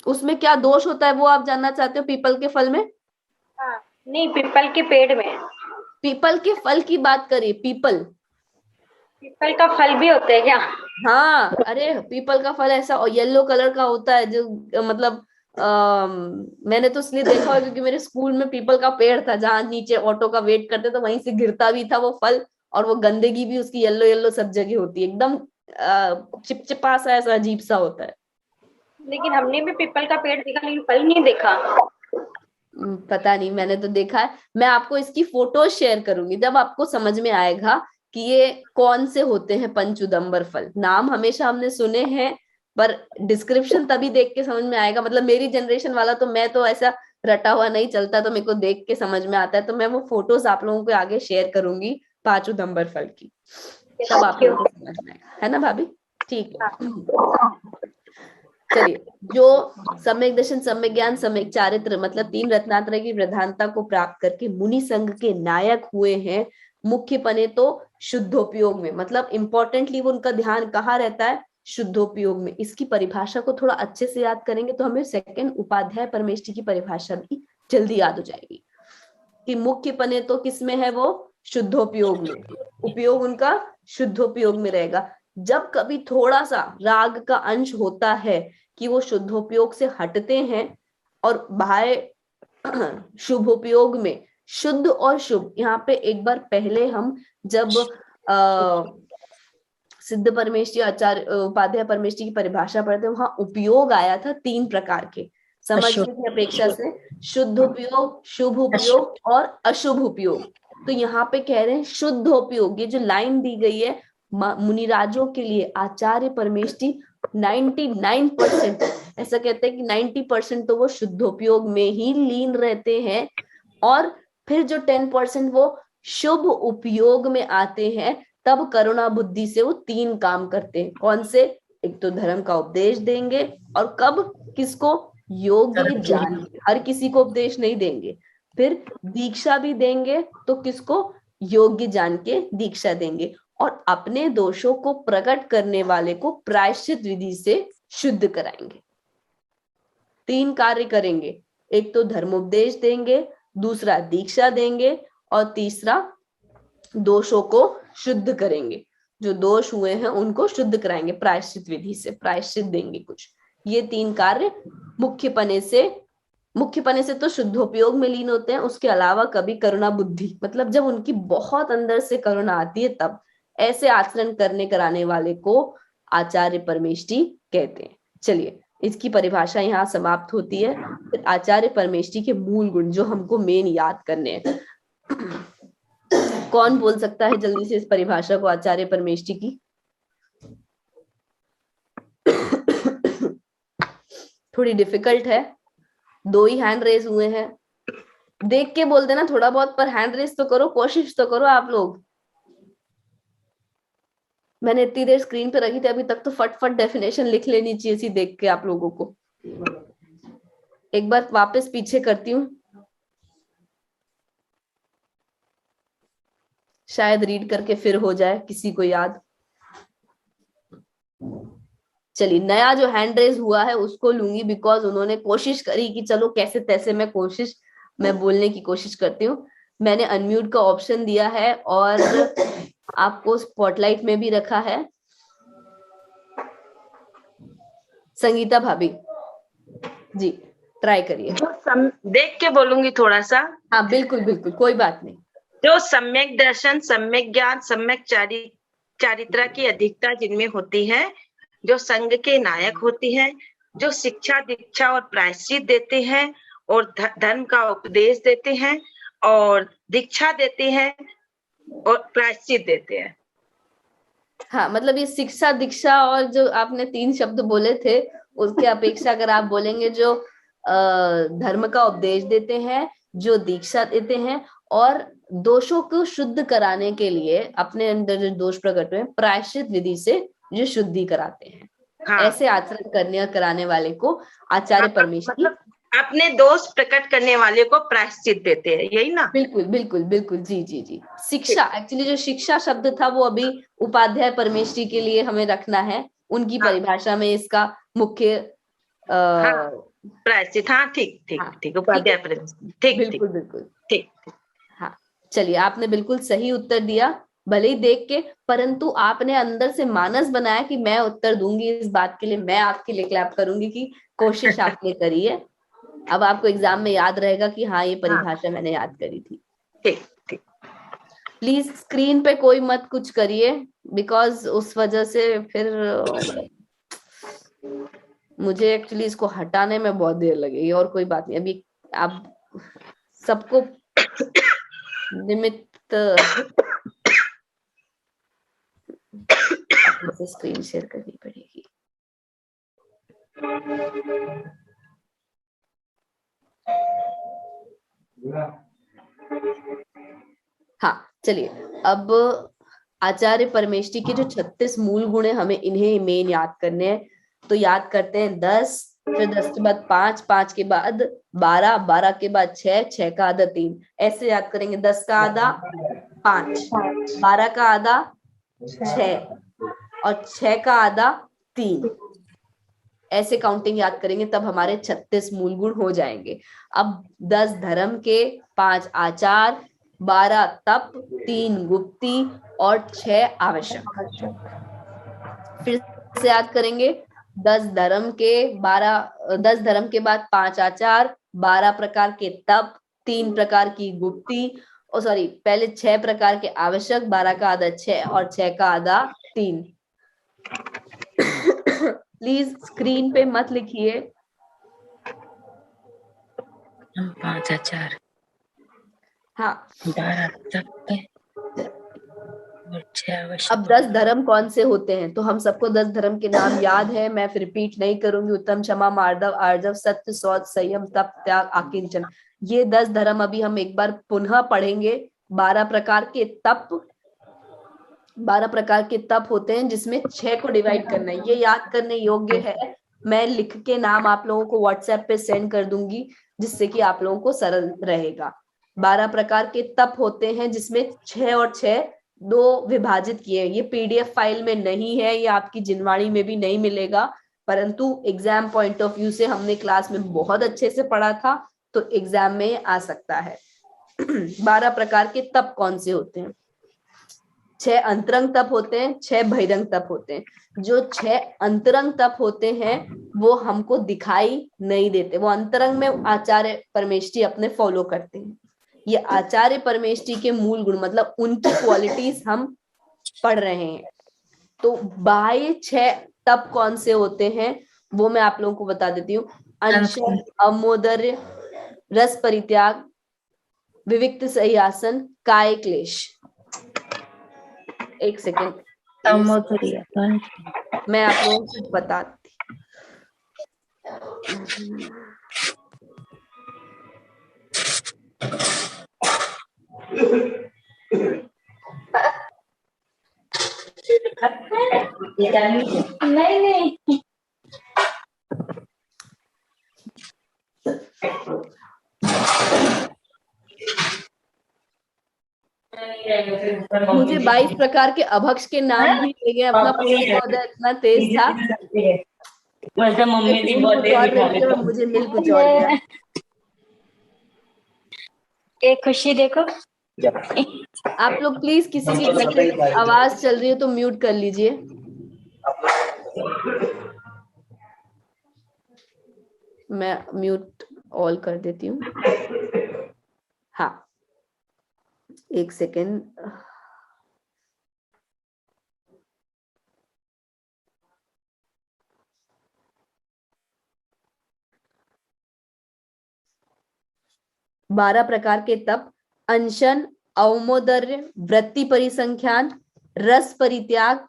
उसमें क्या दोष होता है वो आप जानना चाहते हो पीपल के फल में? हाँ, नहीं, पीपल के पेड़ में। पीपल के फल की बात करिए। पीपल का फल भी होता है क्या? हाँ, अरे पीपल का फल ऐसा और येलो कलर का होता है, जो मतलब मैंने तो इसलिए देखा है क्योंकि मेरे स्कूल में पीपल का पेड़ था, जहाँ नीचे ऑटो का वेट करते तो वहीं से गिरता भी था वो फल, और वो गंदगी भी उसकी येलो येलो सब जगह होती है, एकदम चिपचिपा सा, ऐसा अजीब सा होता है। लेकिन हमने भी पीपल का पेड़ देखा, लेकिन फल नहीं देखा। पता नहीं, मैंने तो देखा है। मैं आपको इसकी फोटोज शेयर करूंगी, जब आपको समझ में आएगा कि ये कौन से होते हैं पंचउदंबर फल। नाम हमेशा हमने सुने हैं, पर डिस्क्रिप्शन तभी देख के समझ में आएगा। मतलब मेरी जनरेशन वाला तो, मैं तो ऐसा रटा हुआ नहीं चलता, तो मेरे को देख के समझ में आता है। तो मैं वो फोटोज आप लोगों को आगे शेयर करूंगी पांचउदंबर फल की, तब आप लोगों को समझ में आएगा, है ना भाभी? ठीक है, चलिए। जो सम्यक दर्शन, सम्यक ज्ञान, सम्यक चारित्र, मतलब 3 रत्नात्रय की प्रधानता को प्राप्त करके मुनि संघ के नायक हुए हैं। मुख्य पने तो शुद्धोपयोग में, मतलब इंपॉर्टेंटली वो उनका ध्यान कहाँ रहता है? शुद्धोपयोग में। इसकी परिभाषा को थोड़ा अच्छे से याद करेंगे तो हमें सेकंड उपाध्याय परमेष्ठी की परिभाषा भी जल्दी याद हो जाएगी कि मुख्य पने तो किसमें है? वो शुद्धोपयोग में। उपयोग उनका शुद्धोपयोग में रहेगा। जब कभी थोड़ा सा राग का अंश होता है कि वो शुद्धोपयोग से हटते हैं और बाह्य शुभोपयोग में, शुद्ध और शुभ, यहाँ पे एक बार पहले हम जब सिद्ध परमेष्ठी आचार्य उपाध्याय परमेष्ठी की परिभाषा पढ़ते वहां उपयोग आया था 3 प्रकार के, समझने की अपेक्षा से। शुद्ध उपयोग, शुभ उपयोग और अशुभ उपयोग। तो यहाँ पे कह रहे हैं शुद्धोपयोग। ये जो लाइन दी गई है मुनिराजों के लिए, आचार्य परमेष्ठी 99% ऐसा कहते हैं कि 90% तो वो शुद्धोपयोग में ही लीन रहते हैं, और फिर जो 10% वो शुभ उपयोग में आते हैं। तब करुणा बुद्धि से वो 3 काम करते हैं। कौन से? एक तो धर्म का उपदेश देंगे, और कब? किसको? योग्य जान के, हर किसी को उपदेश नहीं देंगे। फिर दीक्षा भी देंगे, तो किसको? योग्य जान के दीक्षा देंगे, और अपने दोषों को प्रकट करने वाले को प्रायश्चित विधि से शुद्ध कराएंगे। 3 कार्य करेंगे, एक तो धर्मोपदेश देंगे, दूसरा दीक्षा देंगे, और तीसरा दोषों को शुद्ध करेंगे। जो दोष हुए हैं उनको शुद्ध कराएंगे, प्रायश्चित विधि से प्रायश्चित देंगे कुछ। ये 3 कार्य मुख्यपने से तो शुद्धोपयोग में लीन होते हैं। उसके अलावा कभी करुणा बुद्धि, मतलब जब उनकी बहुत अंदर से करुणा आती है तब ऐसे आचरण करने कराने वाले को आचार्य परमेष्टि कहते हैं। चलिए इसकी परिभाषा यहाँ समाप्त होती है। फिर आचार्य परमेष्टि के मूल गुण जो हमको मेन याद करने हैं। कौन बोल सकता है जल्दी से इस परिभाषा को आचार्य परमेष्टि की? थोड़ी डिफिकल्ट है, 2 ही हैंड रेज हुए हैं। देख के बोल देना थोड़ा बहुत, पर हैंड रेज तो करो, कोशिश तो करो आप लोग। मैंने इतनी देर स्क्रीन पे रखी थी, अभी तक तो फटफट डेफिनेशन लिख लेनी चाहिए थी देख के आप लोगों को। एक बार वापस पीछे करती हूँ, शायद रीड करके फिर हो जाए किसी को याद। चलिए नया जो हैंड रेज हुआ है उसको लूंगी, बिकॉज उन्होंने कोशिश करी कि चलो कैसे तैसे मैं बोलने की कोशिश करती हूँ। मैंने अनम्यूट का ऑप्शन दिया है और आपको स्पॉटलाइट में भी रखा है। संगीता भाभी जी ट्राई करिए। देख के बोलूंगी थोड़ा सा। हाँ बिल्कुल बिल्कुल, कोई बात नहीं। जो सम्यक दर्शन, सम्यक ज्ञान, सम्यक चारित्रा की अधिकता जिनमें होती है, जो संघ के नायक होती है, जो शिक्षा दीक्षा और प्रायश्चित देते हैं और धर्म का उपदेश देते हैं और दीक्षा देते हैं और प्रायश्चित देते हैं। हाँ मतलब ये शिक्षा दीक्षा और जो आपने 3 शब्द बोले थे उसके अपेक्षा अगर आप बोलेंगे जो धर्म का उपदेश देते हैं, जो दीक्षा देते हैं और दोषों को शुद्ध कराने के लिए अपने अंदर जो दोष प्रकट हुए प्रायश्चित विधि से जो शुद्धि कराते हैं। हाँ। ऐसे आचरण करने और कराने वाले को आचार्य परमेष्टि, मतलब अपने दोष प्रकट करने वाले को प्रायश्चित देते हैं, यही ना? बिल्कुल बिल्कुल बिल्कुल, जी जी जी। शिक्षा, एक्चुअली जो शिक्षा शब्द था वो अभी उपाध्याय परमेष्टि के लिए हमें रखना है, उनकी परिभाषा में इसका मुख्य प्रायश्चित। हाँ ठीक ठीक ठीक, उपाध्याय परमेष्टि, ठीक बिल्कुल बिल्कुल ठीक। हाँ चलिए आपने बिल्कुल सही उत्तर दिया, भले ही देख के, परंतु आपने अंदर से मानस बनाया कि मैं उत्तर दूंगी इस बात के लिए, मैं आपके लिए क्लैप करूंगी कि कोशिश आपने करी है। अब आपको एग्जाम में याद रहेगा कि हाँ ये परिभाषा मैंने याद करी थी। ठीक ठीक। प्लीज स्क्रीन पे कोई मत कुछ करिए, बिकॉज उस वजह से फिर मुझे एक्चुअली इसको हटाने में बहुत देर लगेगी, और कोई बात नहीं। अभी आप सबको निमित्त स्क्रीन शेयर करनी पड़ेगी। हाँ चलिए, अब आचार्य परमेष्टि के जो 36 मूल गुण है हमें इन्हें मेन याद करने हैं। तो याद करते हैं 10, फिर 10 के बाद 5, 5 के बाद 12, 12 के बाद 6, 6 का आधा 3, ऐसे याद करेंगे। 10 का आधा 5, 12 का आधा 6 और 6 का आधा 3, ऐसे काउंटिंग याद करेंगे तब हमारे 36 मूल गुण हो जाएंगे। अब 10 धर्म के, 5 आचार, 12 तप, 3 गुप्ती और 6 आवश्यक। फिर से याद करेंगे 10 धर्म के, 10 धर्म के बाद 5 आचार, 12 प्रकार के तप, 3 प्रकार की गुप्ती, पहले 6 प्रकार के आवश्यक, 12 का आधा 6 और 6 का आधा 3। प्लीज स्क्रीन पे मत लिखिए। 5 आचार, हाँ 12 तप और 6 आवश्यक। अब 10 धर्म कौन से होते हैं? तो हम सबको 10 धर्म के नाम याद है, मैं फिर रिपीट नहीं करूंगी। उत्तम, क्षमा, मार्दव, आर्जव, सत्य, शौच, संयम, तप, त्याग, आकिंचन। ये 10 धर्म अभी हम एक बार पुनः पढ़ेंगे। 12 प्रकार के तप, 12 प्रकार के तप होते हैं जिसमें 6 को डिवाइड करना है, ये याद करने योग्य है। मैं लिख के नाम आप लोगों को व्हाट्सएप पे सेंड कर दूंगी जिससे कि आप लोगों को सरल रहेगा। 12 प्रकार के तप होते हैं जिसमें 6 और 6 2 विभाजित किए। ये पीडीएफ फाइल में नहीं है, ये आपकी जिनवाणी में भी नहीं मिलेगा, परंतु एग्जाम पॉइंट ऑफ व्यू से हमने क्लास में बहुत अच्छे से पढ़ा था तो एग्जाम में आ सकता है। 12 प्रकार के तप कौन से होते हैं? 6 अंतरंग तप होते हैं, 6 बहिरंग तप होते हैं। जो 6 अंतरंग तप होते हैं वो हमको दिखाई नहीं देते, वो अंतरंग में आचार्य परमेष्ठी अपने फॉलो करते हैं। ये आचार्य परमेष्ठी के मूल गुण मतलब उनकी क्वालिटीज हम पढ़ रहे हैं। तो बाह्य 6 तप कौन से होते हैं वो मैं आप लोगों को बता देती हूँ। अनशन, अमोदर्य, रस परित्याग, विविक्त सह्यासन, काय क्लेश। एक सेकेंड, मैं आप लोगों को बताती। नहीं नहीं मुझे 22 प्रकार के अभक्ष के नाम भी ले गए, अपना पौधा इतना तेज था। मम्मी मुझे मिल कुछ और गया। एक खुशी देखो। आप लोग प्लीज किसी की घर की आवाज चल रही हो तो म्यूट कर लीजिए। मैं म्यूट ऑल कर देती हूँ। हाँ, एक सेकेंड। बारह प्रकार के तप: अनशन, अवमोदर्य, वृत्ति परिसंख्यान, रस परित्याग,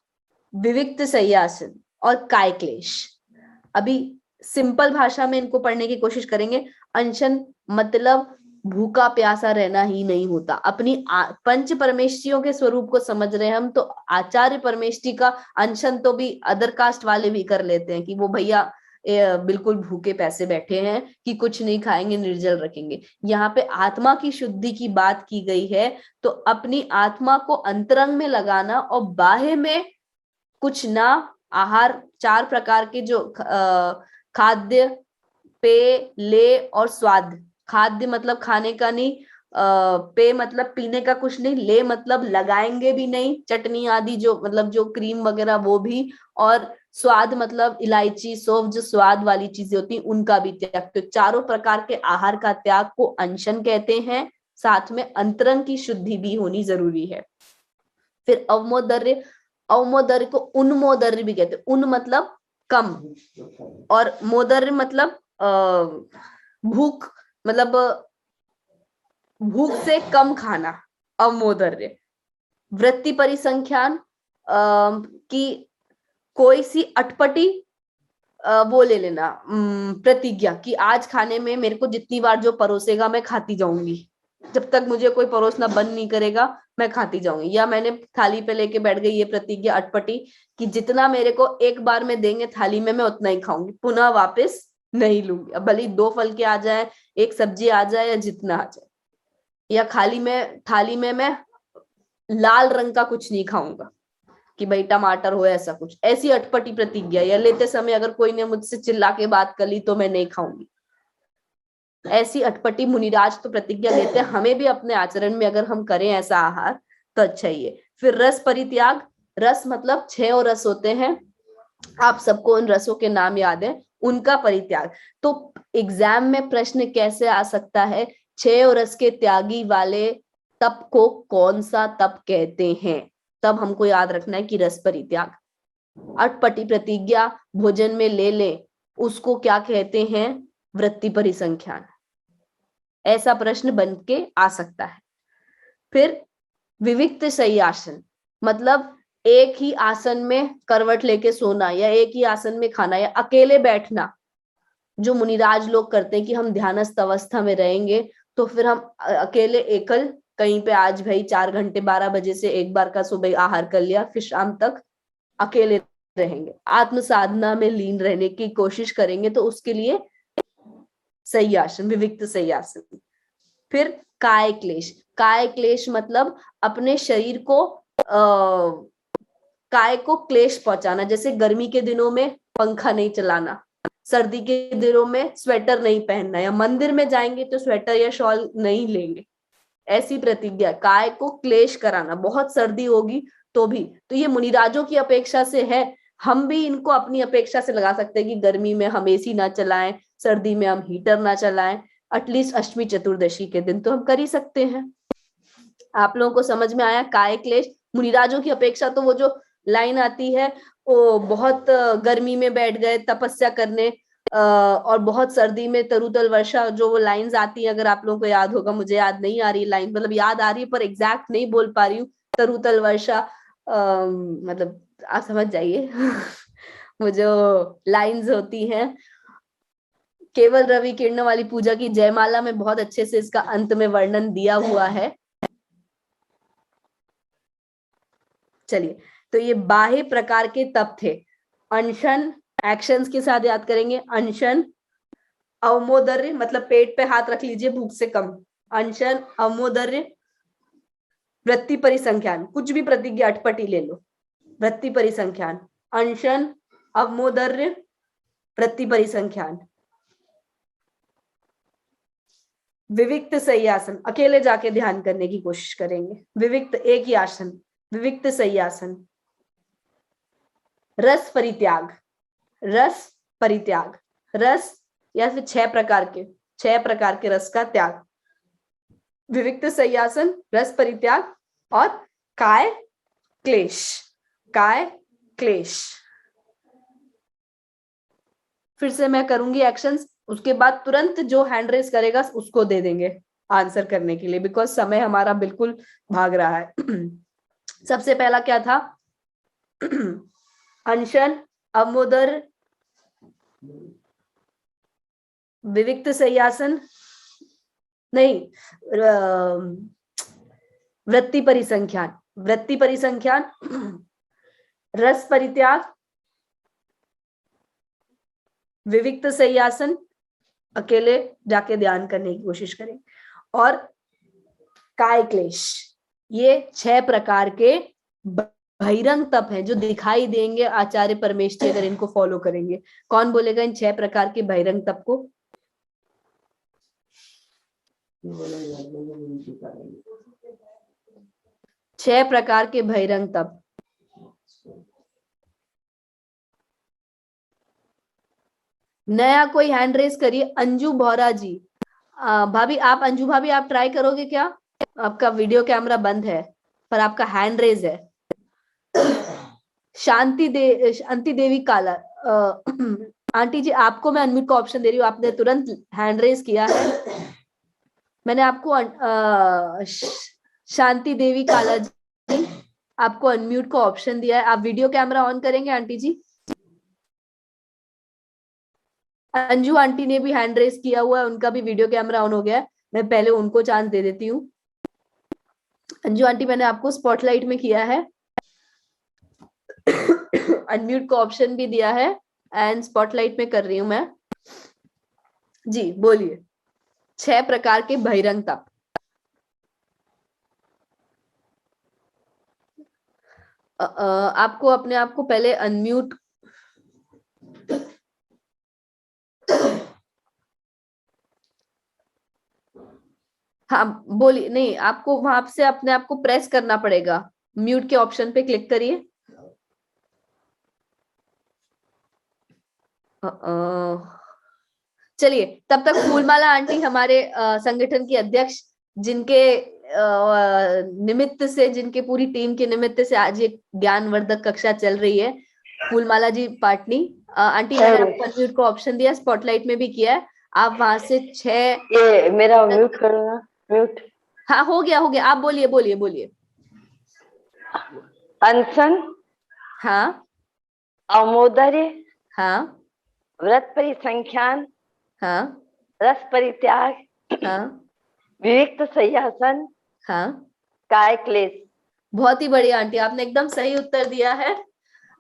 विविक्त सह्यासन और काय क्लेश। अभी सिंपल भाषा में इनको पढ़ने की कोशिश करेंगे। अनशन मतलब भूखा प्यासा रहना ही नहीं होता। अपनी पंच परमेष्ठियों के स्वरूप को समझ रहे हैं हम, तो आचार्य परमेष्ठि का अनशन तो भी अदर कास्ट वाले भी कर लेते हैं कि वो भैया बिल्कुल भूखे पैसे बैठे हैं कि कुछ नहीं खाएंगे, निर्जल रखेंगे। यहाँ पे आत्मा की शुद्धि की बात की गई है, तो अपनी आत्मा को अंतरंग में लगाना और बाह्य में कुछ ना आहार, 4 प्रकार के जो खाद्य, पेय, ले और स्वाद। खाद्य मतलब खाने का नहीं, पेय मतलब पीने का कुछ नहीं, ले मतलब लगाएंगे भी नहीं, चटनी आदि जो मतलब जो क्रीम वगैरह वो भी, और स्वाद मतलब इलायची, सौंफ, जो स्वाद वाली चीजें होती हैं उनका भी त्याग। तो 4 प्रकार के आहार का त्याग को अनशन कहते हैं। साथ में अंतरंग की शुद्धि भी होनी जरूरी है। फिर अवमोदर्य, अवमोदर्य को उन्मोदर्य भी कहते हैं। उन मतलब कम और मोदर्य मतलब भूख, मतलब भूख से कम खाना, अवमोदर्य। वृत्ति परिसंख्यान की कोई सी अटपटी वो ले लेना, प्रतिज्ञा कि आज खाने में मेरे को जितनी बार जो परोसेगा मैं खाती जाऊंगी, जब तक मुझे कोई परोसना बंद नहीं करेगा मैं खाती जाऊंगी। या मैंने थाली पे लेके बैठ गई ये प्रतिज्ञा अटपटी कि जितना मेरे को एक बार में देंगे थाली में मैं उतना ही खाऊंगी, पुनः वापस नहीं लूंगी। अब भले 2 फल के आ जाए, 1 सब्जी आ जाए या जितना आ जाए। या थाली में मैं लाल रंग का कुछ नहीं खाऊंगा कि भाई टमाटर हो, ऐसा कुछ, ऐसी अटपटी प्रतिज्ञा। या लेते समय अगर कोई ने मुझसे चिल्ला के बात कर ली तो मैं नहीं खाऊंगी, ऐसी अटपटी मुनिराज तो प्रतिज्ञा लेते हैं। हमें भी अपने आचरण में अगर हम करें ऐसा आहार तो अच्छा ही है। फिर रस परित्याग, रस मतलब 6 रस होते हैं, आप सबको उन रसों के नाम याद है, उनका परित्याग। तो एग्जाम में प्रश्न कैसे आ सकता है, 6 रस के त्यागी वाले तप को कौन सा तप कहते हैं? तब हमको याद रखना है कि रस परित्याग। अटपटी प्रतिज्ञा भोजन में ले ले, उसको क्या कहते हैं? वृत्ति परिसंख्यान। ऐसा प्रश्न बन के आ सकता है। फिर विविक्त सह्यासन मतलब एक ही आसन में करवट लेके सोना, या एक ही आसन में खाना, या अकेले बैठना, जो मुनिराज लोग करते हैं कि हम ध्यानस्थ अवस्था में रहेंगे तो फिर हम अकेले एकल कहीं पे, आज भाई 4 घंटे 12 बजे से एक बार का सुबह आहार कर लिया, फिर शाम तक अकेले रहेंगे, आत्म साधना में लीन रहने की कोशिश करेंगे, तो उसके लिए सही आसन, विविक्त सही आसन। फिर काय क्लेश, काय क्लेश मतलब अपने शरीर को काय को क्लेश पहुंचाना। जैसे गर्मी के दिनों में पंखा नहीं चलाना, सर्दी के दिनों में स्वेटर नहीं पहनना, या मंदिर में जाएंगे तो स्वेटर या शॉल नहीं लेंगे, ऐसी प्रतिज्ञा। काय को क्लेश कराना, बहुत सर्दी होगी तो भी, तो ये मुनिराजों की अपेक्षा से है। हम भी इनको अपनी अपेक्षा से लगा सकते हैं कि गर्मी में हम एसी ना चलाएं, सर्दी में हम हीटर ना चलाएं, एटलीस्ट अष्टमी चतुर्दशी के दिन तो हम कर ही सकते हैं। आप लोगों को समझ में आया काय क्लेश? मुनिराजों की अपेक्षा तो वो जो लाइन आती है, वो बहुत गर्मी में बैठ गए तपस्या करने, और बहुत सर्दी में तरुतल वर्षा, जो वो लाइंस आती है, अगर आप लोगों को याद होगा, मुझे याद नहीं आ रही लाइन, मतलब याद आ रही है पर एग्जैक्ट नहीं बोल पा रही हूँ। तरुतल वर्षा, मतलब आप समझ जाइए वो जो लाइंस होती हैं, केवल रवि किरणों वाली पूजा की जयमाला में बहुत अच्छे से इसका अंत में वर्णन दिया हुआ है। चलिए, तो ये बाह्य प्रकार के तप थे। अनशन, एक्शंस के साथ याद करेंगे। अनशन, अवमोदर्य, मतलब पेट पे हाथ रख लीजिए भूख से कम। अनशन, अवमोदर्य, वृत्ति परिसंख्यान, कुछ भी प्रतिज्ञा अटपटी ले लो, वृत्ति परिसंख्यान। अनशन, अवमोदर्य, वृत्ति परिसंख्यान। विविक्त सय्यासन, अकेले जाके ध्यान करने की कोशिश करेंगे। विविक्त, एक ही आसन, विविक्त सय्यासन। रस परित्याग, रस परित्याग, रस या फिर 6 प्रकार के रस का त्याग। विविक्त सय्यासन, रस परित्याग और काय क्लेश, काय क्लेश। फिर से मैं करूंगी एक्शंस, उसके बाद तुरंत जो हैंड रेस करेगा उसको दे देंगे आंसर करने के लिए, बिकॉज समय हमारा बिल्कुल भाग रहा है। सबसे पहला क्या था? अनशन, अवमोदर, विविक्त सय्यासन, नहीं, वृत्ति परिसंख्यान, वृत्ति परिसंख्यान, रस परित्याग, विविक्त सय्यासन, अकेले जाके ध्यान करने की कोशिश करें, और काय क्लेश। ये 6 प्रकार के बहिरंग तप हैं जो दिखाई देंगे आचार्य परमेष्ठी अगर इनको फॉलो करेंगे। कौन बोलेगा इन 6 प्रकार के बहिरंग तप को? 6 प्रकार के बहिरंग तप। नया कोई हैंड रेस करिए। अंजू बोहरा जी, भाभी आप, अंजू भाभी आप ट्राई करोगे क्या? आपका वीडियो कैमरा बंद है पर आपका हैंड रेज है। शांति देवी काला, आंटी जी आपको मैं अनम्यूट का ऑप्शन दे रही हूँ, आपने तुरंत हैंड रेज किया है। मैंने आपको शांति देवी काला जी आपको अनम्यूट का ऑप्शन दिया है। आप वीडियो कैमरा ऑन करेंगे आंटी जी? अंजू आंटी ने भी हैंड रेस किया हुआ है, उनका भी वीडियो कैमरा ऑन हो गया है। मैं पहले उनको चांस दे देती हूँ। अंजू आंटी, मैंने आपको स्पॉटलाइट में किया है, अनम्यूट का ऑप्शन भी दिया है, एंड स्पॉटलाइट में कर रही हूं मैं। जी बोलिए, 6 प्रकार के बहिरंग तप। आपको अपने आप को पहले अनम्यूट, हाँ बोलिए। नहीं, आपको वहां से अपने आप को प्रेस करना पड़ेगा, म्यूट के ऑप्शन पे क्लिक करिए। चलिए, तब तक फूलमाला आंटी हमारे संगठन की अध्यक्ष, जिनके निमित्त से, जिनके पूरी टीम के निमित्त से आज ये ज्ञानवर्धक कक्षा चल रही है, फूलमाला जी पाटनी आंटी, मैंने आपको अनम्यूट का ऑप्शन दिया, स्पॉटलाइट में भी किया है। आप वहां से 6, ये मेरा म्यूट करो ना, म्यूट। हाँ हो गया, हो गया। आप बोलिए बोलिए बोलिए। अनशन, हाँ, अवमोदर्य, हाँ, व्रत परिसंख्यान, हाँ, रस परित्याग, हाँ, विविक्त सय्यासन, हाँ। काय क्लेश। बहुत ही बढ़िया आंटी, आपने एकदम सही उत्तर दिया है।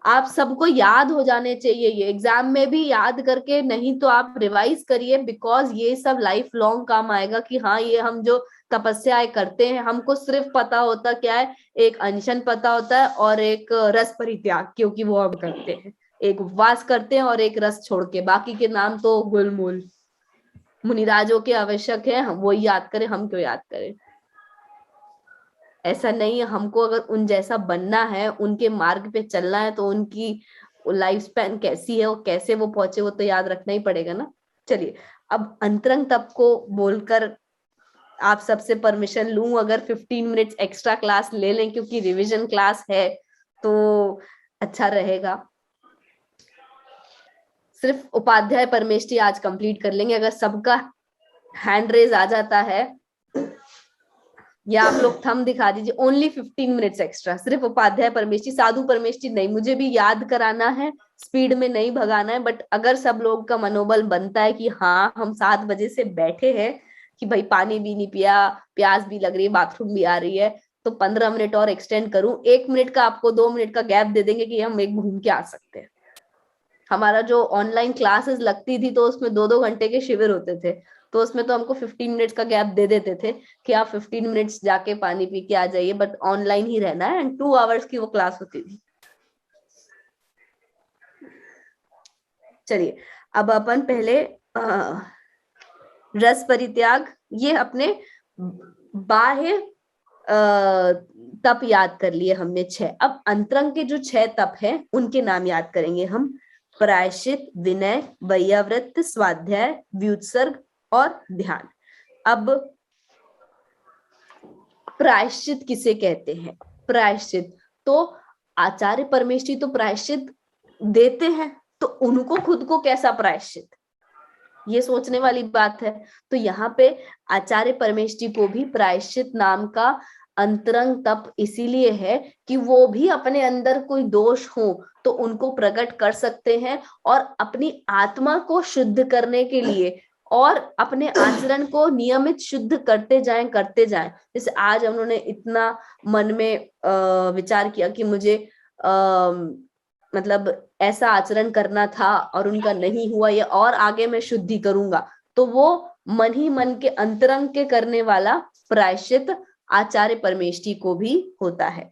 आप सबको याद हो जाने चाहिए, ये एग्जाम में भी याद करके, नहीं तो आप रिवाइज करिए, बिकॉज ये सब लाइफ लॉन्ग काम आएगा। कि हाँ, ये हम जो तपस्याएं करते हैं, हमको सिर्फ पता होता क्या है, एक अनशन पता होता है और एक रस परित्याग, क्योंकि वो हम करते हैं, एक उपवास करते हैं और एक रस छोड़ के, बाकी के नाम तो गुलमूल मुनिराजों के आवश्यक है, हम वो याद करें, हम क्यों याद करें। ऐसा नहीं है, हमको अगर उन जैसा बनना है, उनके मार्ग पे चलना है, तो उनकी लाइफ स्पैन कैसी है और कैसे वो पहुंचे, वो तो याद रखना ही पड़ेगा ना। चलिए, अब अंतरंग तप को बोलकर आप सबसे परमिशन लूं, अगर 15 मिनट्स एक्स्ट्रा क्लास ले लें, क्योंकि रिवीजन क्लास है तो अच्छा रहेगा। सिर्फ उपाध्याय परमेष्टि आज कंप्लीट कर लेंगे, अगर सबका हैंड रेज आ जाता है, या आप लोग थंब दिखा दीजिए। ओनली 15 मिनट्स एक्स्ट्रा, सिर्फ उपाध्याय परमेष्टि, साधु परमेष्टि नहीं। मुझे भी याद कराना है, स्पीड में नहीं भगाना है, बट अगर सब लोग का मनोबल बनता है कि हाँ हम 7 बजे से बैठे हैं, कि भाई पानी भी नहीं पिया, प्यास भी लग रही है, बाथरूम भी आ रही है, तो 15 मिनट और एक्सटेंड करूं। 1 मिनट का आपको 2 मिनट का गैप दे देंगे कि हम एक घूम के आ सकते हैं। हमारा जो ऑनलाइन क्लासेस लगती थी तो उसमें 2-2 घंटे के शिविर होते थे, तो उसमें तो हमको 15 मिनट्स का गैप दे देते थे कि आप 15 मिनट्स जाके पानी पी के आ जाइए, बट ऑनलाइन ही रहना है, एंड 2 आवर्स की वो क्लास होती थी। चलिए, अब अपन पहले रस परित्याग, ये अपने बाह्य तप याद कर लिए हमने 6। अब अंतरंग के जो 6 तप हैं उनके नाम याद करेंगे हम। प्रायश्चित, विनय, वैयावृत्त, स्वाध्याय, व्युत्सर्ग और ध्यान। अब प्रायश्चित किसे कहते हैं? प्रायश्चित तो आचार्य परमेष्टि तो प्रायश्चित देते हैं, तो उनको खुद को कैसा प्रायश्चित, ये सोचने वाली बात है। तो यहाँ पे आचार्य परमेष्टि को भी प्रायश्चित नाम का अंतरंग तप इसीलिए है कि वो भी अपने अंदर कोई दोष हो तो उनको प्रकट कर सकते हैं, और अपनी आत्मा को शुद्ध करने के लिए और अपने आचरण को नियमित शुद्ध करते जाएं। जैसे आज उन्होंने इतना मन में विचार किया कि मुझे मतलब ऐसा आचरण करना था और उनका नहीं हुआ, या और आगे मैं शुद्धि करूंगा, तो वो मन ही मन के अंतरंग के करने वाला प्रायश्चित आचार्य परमेष्टि को भी होता है।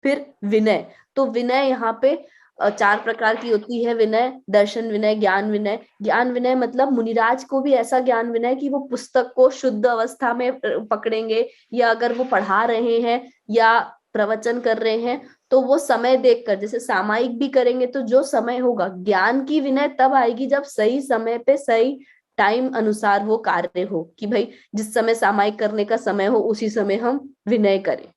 फिर विनय, तो विनय यहाँ पे 4 प्रकार की होती है विनय। दर्शन विनय, ज्ञान विनय। ज्ञान विनय मतलब मुनिराज को भी ऐसा ज्ञान विनय कि वो पुस्तक को शुद्ध अवस्था में पकड़ेंगे, या अगर वो पढ़ा रहे हैं या प्रवचन कर रहे हैं तो वो समय देखकर, जैसे सामायिक भी करेंगे तो जो समय होगा, ज्ञान की विनय तब आएगी जब सही समय पे सही टाइम अनुसार वो कार्य हो, कि भाई जिस समय सामायिक करने का समय हो उसी समय हम विनय करें,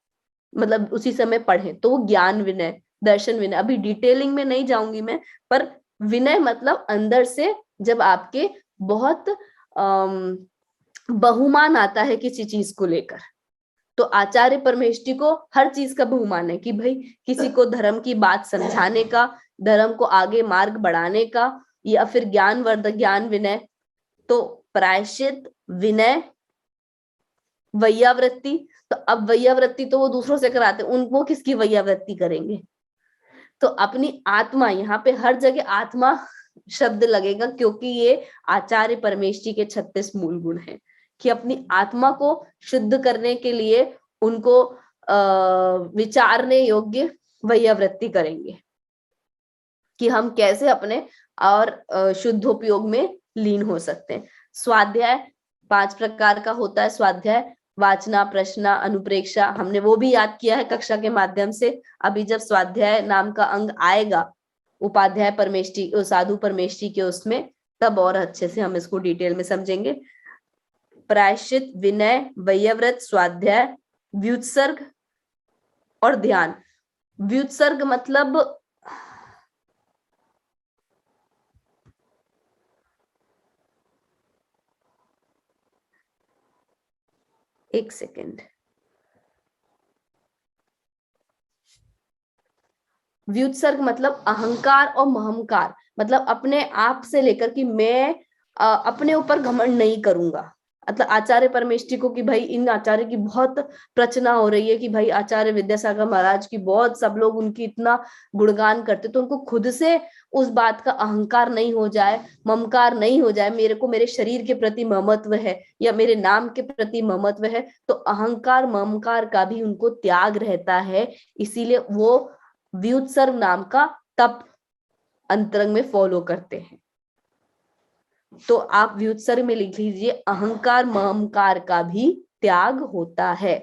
मतलब उसी समय पढ़ें, तो वो ज्ञान विनय। दर्शन विनय, अभी डिटेलिंग में नहीं जाऊंगी मैं, पर विनय मतलब अंदर से जब आपके बहुत बहुमान आता है किसी चीज को लेकर, तो आचार्य परमेष्टि को हर चीज का बहुमान है, कि भाई किसी को धर्म की बात समझाने का, धर्म को आगे मार्ग बढ़ाने का, या फिर ज्ञानवर्धक ज्ञान विनय। तो प्रायश्चित, विनय, वैयावृत्ति। तो अब वैयावृत्ति तो वो दूसरों से कराते, वो किसकी वैयावृत्ति करेंगे? तो अपनी आत्मा, यहाँ पे हर जगह आत्मा शब्द लगेगा, क्योंकि ये आचार्य परमेष्टि के 36 मूल गुण हैं, कि अपनी आत्मा को शुद्ध करने के लिए उनको विचारने योग्य वैयावृत्ति करेंगे, कि हम कैसे अपने और शुद्धोपयोग में लीन हो सकते हैं। स्वाध्याय 5 प्रकार का होता है। स्वाध्याय वाचना, प्रश्न, अनुप्रेक्षा, हमने वो भी याद किया है कक्षा के माध्यम से। अभी जब स्वाध्याय नाम का अंग आएगा उपाध्याय परमेष्टि, साधु परमेष्टि के उसमें, तब और अच्छे से हम इसको डिटेल में समझेंगे। प्रायश्चित, विनय, वैयावृत, स्वाध्याय, व्युत्सर्ग और ध्यान। व्युत्सर्ग मतलब एक सेकेंड, व्युत्सर्ग मतलब अहंकार और महंकार, मतलब अपने आप से लेकर कि मैं अपने ऊपर घमंड नहीं करूंगा। मतलब आचार्य परमेष्टि को कि भाई इन आचार्य की बहुत प्रचना हो रही है, कि भाई आचार्य विद्यासागर महाराज की बहुत सब लोग उनकी इतना गुणगान करते, तो उनको खुद से उस बात का अहंकार नहीं हो जाए, ममकार नहीं हो जाए, मेरे को मेरे शरीर के प्रति ममत्व है या मेरे नाम के प्रति ममत्व है, तो अहंकार ममकार का भी उनको त्याग रहता है। इसीलिए वो व्युत्सर्ग नाम का तप अंतरंग में फॉलो करते हैं। तो आप व्युत्सर्ग में लिख लीजिए, अहंकार ममकार का भी त्याग होता है।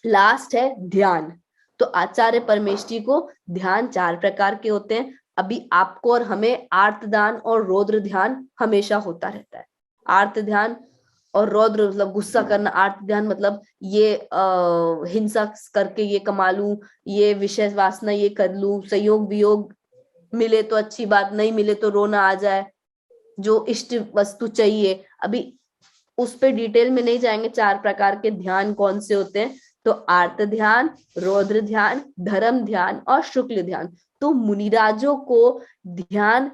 लास्ट है ध्यान। तो आचार्य परमेष्ठी को ध्यान 4 प्रकार के होते हैं। अभी आपको और हमें आर्त ध्यान और रौद्र ध्यान हमेशा होता रहता है। आर्त ध्यान और रौद्र मतलब गुस्सा करना, आर्त ध्यान मतलब ये हिंसा करके ये कमा लूं, ये विषय वासना ये कर लूं, संयोग वियोग मिले तो अच्छी बात, नहीं मिले तो रोना आ जाए, जो इष्ट वस्तु चाहिए। अभी उस पे डिटेल में नहीं जाएंगे 4 प्रकार के ध्यान कौन से होते हैं। तो आर्त ध्यान, रौद्र ध्यान, धर्म ध्यान और शुक्ल ध्यान। तो मुनिराजों को ध्यान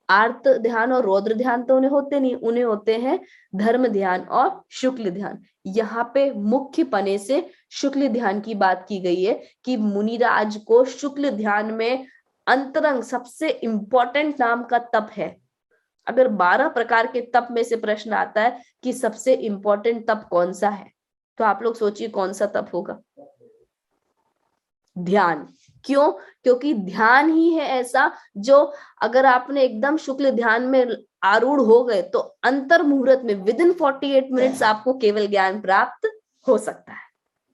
आर्त ध्यान और रौद्र ध्यान तो उन्हें होते नहीं, उन्हें होते हैं धर्म ध्यान और शुक्ल ध्यान। यहाँ पे मुख्य पने से शुक्ल ध्यान की बात की गई है कि मुनिराज को शुक्ल ध्यान में अंतरंग सबसे इंपॉर्टेंट नाम का तप है। अगर 12 प्रकार के तप में से प्रश्न आता है कि सबसे इंपॉर्टेंट तप कौन सा है, तो आप लोग सोचिए कौन सा तप होगा? ध्यान। क्यों? क्योंकि ध्यान ही है ऐसा जो अगर आपने एकदम शुक्ल ध्यान में आरूढ़ हो गए तो अंतर मुहूर्त में विद इन 48 मिनट्स आपको केवल ज्ञान प्राप्त हो सकता है।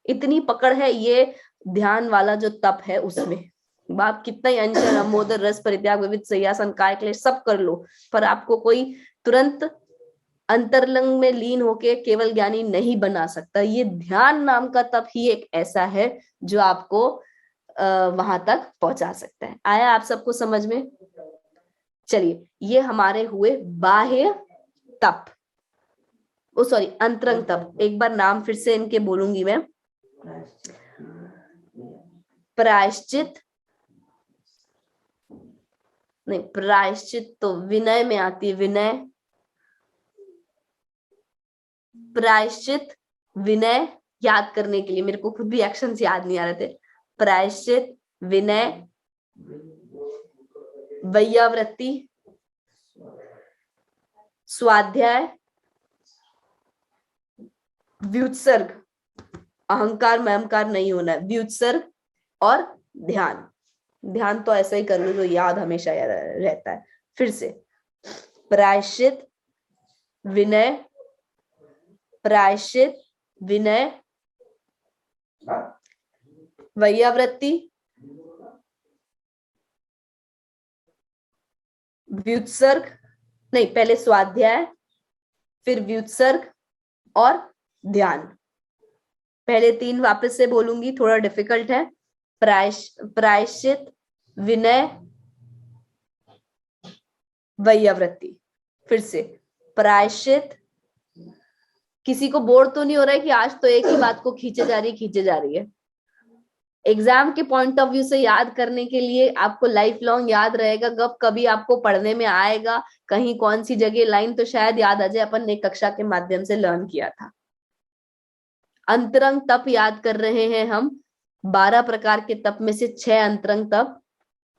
इतनी पकड़ है ये ध्यान वाला जो तप है उसमें। बाप कितना ही अंचल अमोदर रस परित्याग विविध संयासन काय क्लेश सब कर लो, पर आपको कोई तुरंत अंतरलंग में लीन होके केवल ज्ञानी नहीं बना सकता। ये ध्यान नाम का तप ही एक ऐसा है जो आपको वहां तक पहुंचा सकता है। आया आप सबको समझ में? चलिए, ये हमारे हुए बाह्य तप, ओ सॉरी अंतरंग तप। एक बार नाम फिर से इनके बोलूंगी मैं। प्रायश्चित नहीं, प्रायश्चित तो विनय में आती है, विनय, प्रायश्चित, विनय। याद करने के लिए मेरे को खुद भी एक्शंस याद नहीं आ रहे थे। प्रायश्चित, विनय, वैयावृत्ति, स्वाध्याय, व्युत्सर्ग, अहंकार महंकार नहीं होना है, व्युत्सर्ग और ध्यान। ध्यान तो ऐसा ही कर लो जो याद हमेशा रहता है। फिर से प्रायश्चित, विनय, प्रायश्चित, विनय, वैयावृत्ति, व्युत्सर्ग नहीं, पहले स्वाध्याय फिर व्युत्सर्ग और ध्यान। पहले 3 वापस से बोलूंगी, थोड़ा डिफिकल्ट है। प्रायश्चित, विनय, वैयावृत्ति। फिर से प्रायश्चित। किसी को बोर तो नहीं हो रहा है कि आज तो एक ही बात को खींचे जा रही है? एग्जाम के पॉइंट ऑफ व्यू से याद करने के लिए आपको लाइफ लॉन्ग याद रहेगा। कब कभी आपको पढ़ने में आएगा कहीं कौन सी जगह लाइन, तो शायद याद आ जाए, अपन ने कक्षा के माध्यम से लर्न किया था। अंतरंग तप याद कर रहे हैं हम। 12 प्रकार के तप में से 6 अंतरंग तप,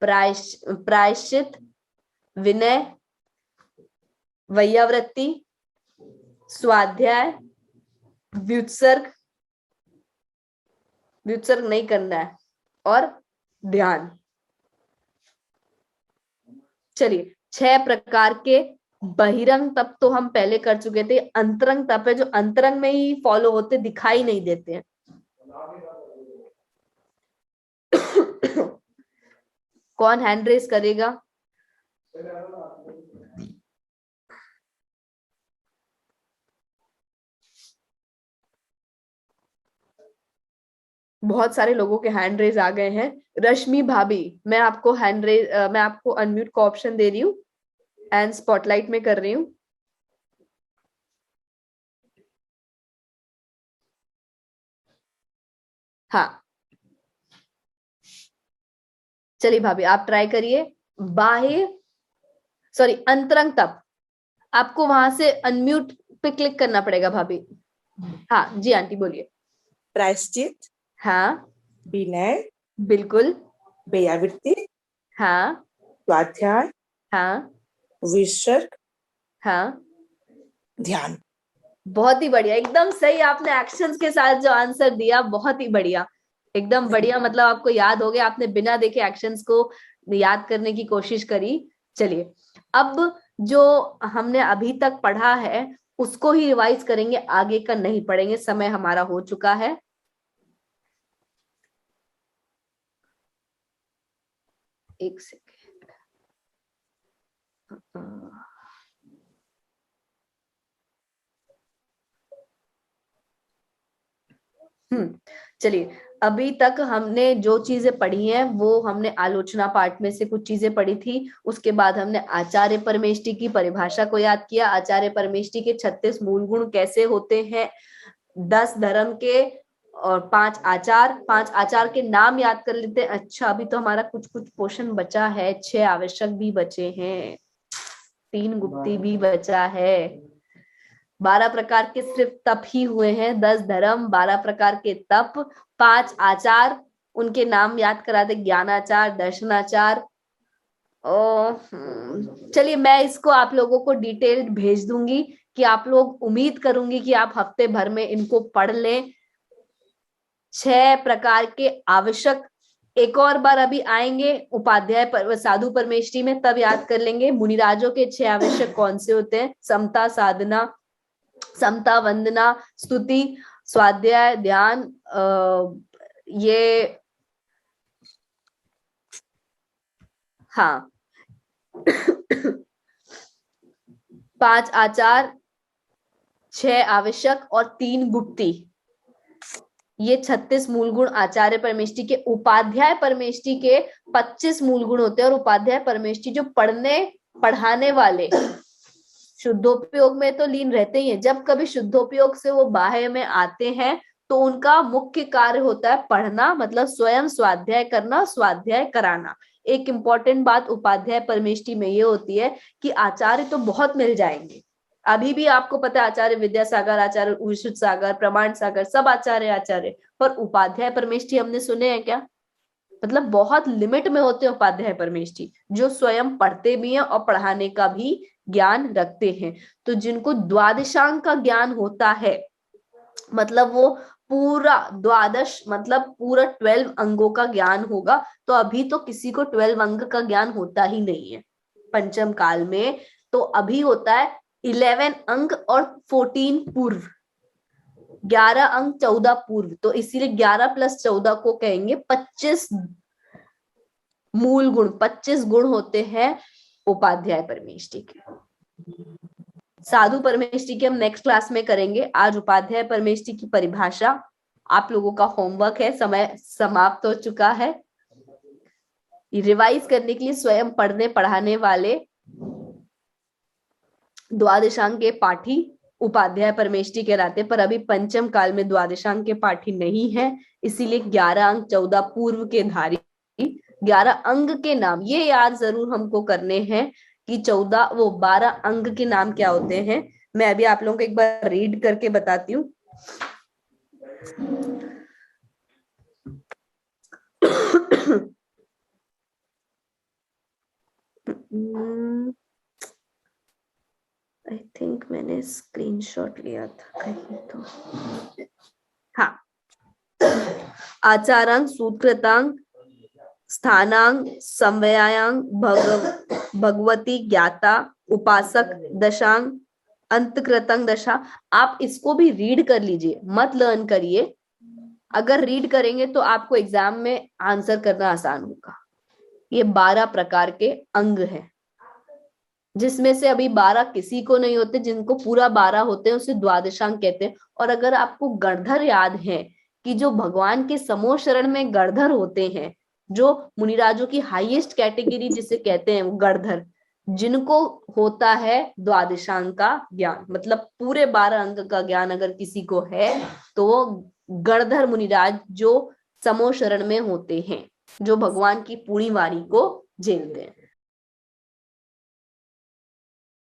प्रायश्चित, विनय, वैयावृत्ति, स्वाध्याय, व्युत्सर्ग, व्युत्सर्ग नहीं करना है, और ध्यान। चलिए, 6 प्रकार के बहिरंग तप तो हम पहले कर चुके थे। अंतरंग तप है जो अंतरंग में ही फॉलो होते, दिखाई नहीं देते हैं। कौन हैंड रेस करेगा? बहुत सारे लोगों के हैंड रेज आ गए हैं। रश्मि भाभी, मैं आपको मैं आपको अनम्यूट का ऑप्शन दे रही हूँ एंड स्पॉटलाइट में कर रही हूँ। हाँ, चलिए भाभी आप ट्राई करिए। बाह्य सॉरी अंतरंग तप, आपको वहां से अनम्यूट पे क्लिक करना पड़ेगा भाभी। हाँ जी आंटी बोलिए। प्रायश्चित, हाँ विनय, बिल्कुल, वैयावृत्ति, हाँ स्वाध्याय, हाँ विसर्ग, हाँ, ध्यान। बहुत ही बढ़िया, एकदम सही आपने एक्शंस के साथ जो आंसर दिया, बहुत ही बढ़िया, एकदम बढ़िया। मतलब आपको याद हो गया, आपने बिना देखे एक्शंस को याद करने की कोशिश करी। चलिए, अब जो हमने अभी तक पढ़ा है उसको ही रिवाइज करेंगे, आगे का नहीं पढ़ेंगे, समय हमारा हो चुका है। एक सेकेंड। चलिए, अभी तक हमने जो चीजें पढ़ी हैं वो हमने आलोचना पाठ में से कुछ चीजें पढ़ी थी। उसके बाद हमने आचार्य परमेष्टि की परिभाषा को याद किया। आचार्य परमेष्टि के 36 मूल गुण कैसे होते हैं, 10 धर्म के और 5 आचार। 5 आचार के नाम याद कर लेते हैं। अच्छा, अभी तो हमारा कुछ पोर्शन बचा है। 6 आवश्यक भी बचे हैं, 3 गुप्ती भी बचा है। 12 प्रकार के सिर्फ तप ही हुए हैं। 10 धर्म, 12 प्रकार के तप, 5 आचार, उनके नाम याद करा दे, ज्ञानाचार, दर्शनाचार। चलिए, मैं इसको आप लोगों को डिटेल्ड भेज दूंगी कि आप लोग, उम्मीद करूंगी कि आप हफ्ते भर में इनको पढ़ लें। 6 प्रकार के आवश्यक एक और बार अभी आएंगे उपाध्याय पर साधु परमेष्टि में, तब याद कर लेंगे। मुनिराजों के 6 आवश्यक कौन से होते हैं, समता साधना, समता वंदना, स्तुति, स्वाध्याय, ध्यान, ये हाँ 5 आचार, 6 आवश्यक और 3 गुप्ती, ये 36 मूल गुण आचार्य परमेष्टि के। उपाध्याय परमेष्टि के 25 मूल गुण होते हैं। और उपाध्याय परमेष्टि जो पढ़ाने वाले शुद्धोपयोग में तो लीन रहते ही हैं, जब कभी शुद्धोपयोग से वो बाह्य में आते हैं तो उनका मुख्य कार्य होता है पढ़ना, मतलब स्वयं स्वाध्याय करना, स्वाध्याय कराना। एक इंपॉर्टेंट बात उपाध्याय परमेष्टि में ये होती है कि आचार्य तो बहुत मिल जाएंगे। अभी भी आपको पता है आचार्य विद्यासागर, आचार्य विशुद्ध सागर, प्रमाण सागर, सब आचार्य, पर उपाध्याय परमेष्टि हमने सुने हैं क्या? मतलब बहुत लिमिट में होते हैं उपाध्याय परमेष्टि, जो स्वयं पढ़ते भी हैं और पढ़ाने का भी ज्ञान रखते हैं। तो जिनको द्वादशांग का ज्ञान होता है, मतलब वो पूरा द्वादश मतलब पूरा 12 अंगों का ज्ञान होगा। तो अभी तो किसी को 12 अंग का ज्ञान होता ही नहीं है पंचम काल में। तो अभी होता है 11 अंग और 14 पूर्व, 11 अंग 14 पूर्व। तो इसीलिए 11 + 14 को कहेंगे 25 मूल गुण, 25 गुण होते हैं उपाध्याय परमेष्टि के। साधु परमेष्टि की हम नेक्स्ट क्लास में करेंगे। आज उपाध्याय परमेष्टि की परिभाषा आप लोगों का होमवर्क है, समय समाप्त हो चुका है। रिवाइज करने के लिए स्वयं पढ़ने पढ़ाने वाले द्वादशांग के पाठी उपाध्याय परमेष्टि कहलाते, पर अभी पंचम काल में द्वादशांग के पाठी नहीं है, इसीलिए 11 अंग 14 पूर्व के धारी 11 अंग के नाम ये याद जरूर हमको करने हैं कि 12 अंग के नाम क्या होते हैं। मैं अभी आप लोगों को एक बार रीड करके बताती हूँ। आई थिंक मैंने स्क्रीनशॉट लिया था कहीं तो। हाँ, आचारांग, सूत्रतांग, स्थानांग, समवायांग, भगवती ज्ञाता, उपासक दशांग, अंतकृतंग दशा। आप इसको भी रीड कर लीजिए, मत लर्न करिए। अगर रीड करेंगे तो आपको एग्जाम में आंसर करना आसान होगा। ये 12 प्रकार के अंग हैं, जिसमें से अभी 12 किसी को नहीं होते, जिनको पूरा 12 होते हैं उसे द्वादशांग कहते हैं। और अगर आपको गणधर याद है कि जो भगवान के समूह शरण में गणधर होते हैं, जो मुनिराजों की हाईएस्ट कैटेगरी जिसे कहते हैं गणधर, जिनको होता है द्वादशांग का ज्ञान, मतलब पूरे 12 अंग का ज्ञान अगर किसी को है तो वो गणधर मुनिराज जो समूह शरण में होते हैं, जो भगवान की पूरी वाणी को झेलते हैं।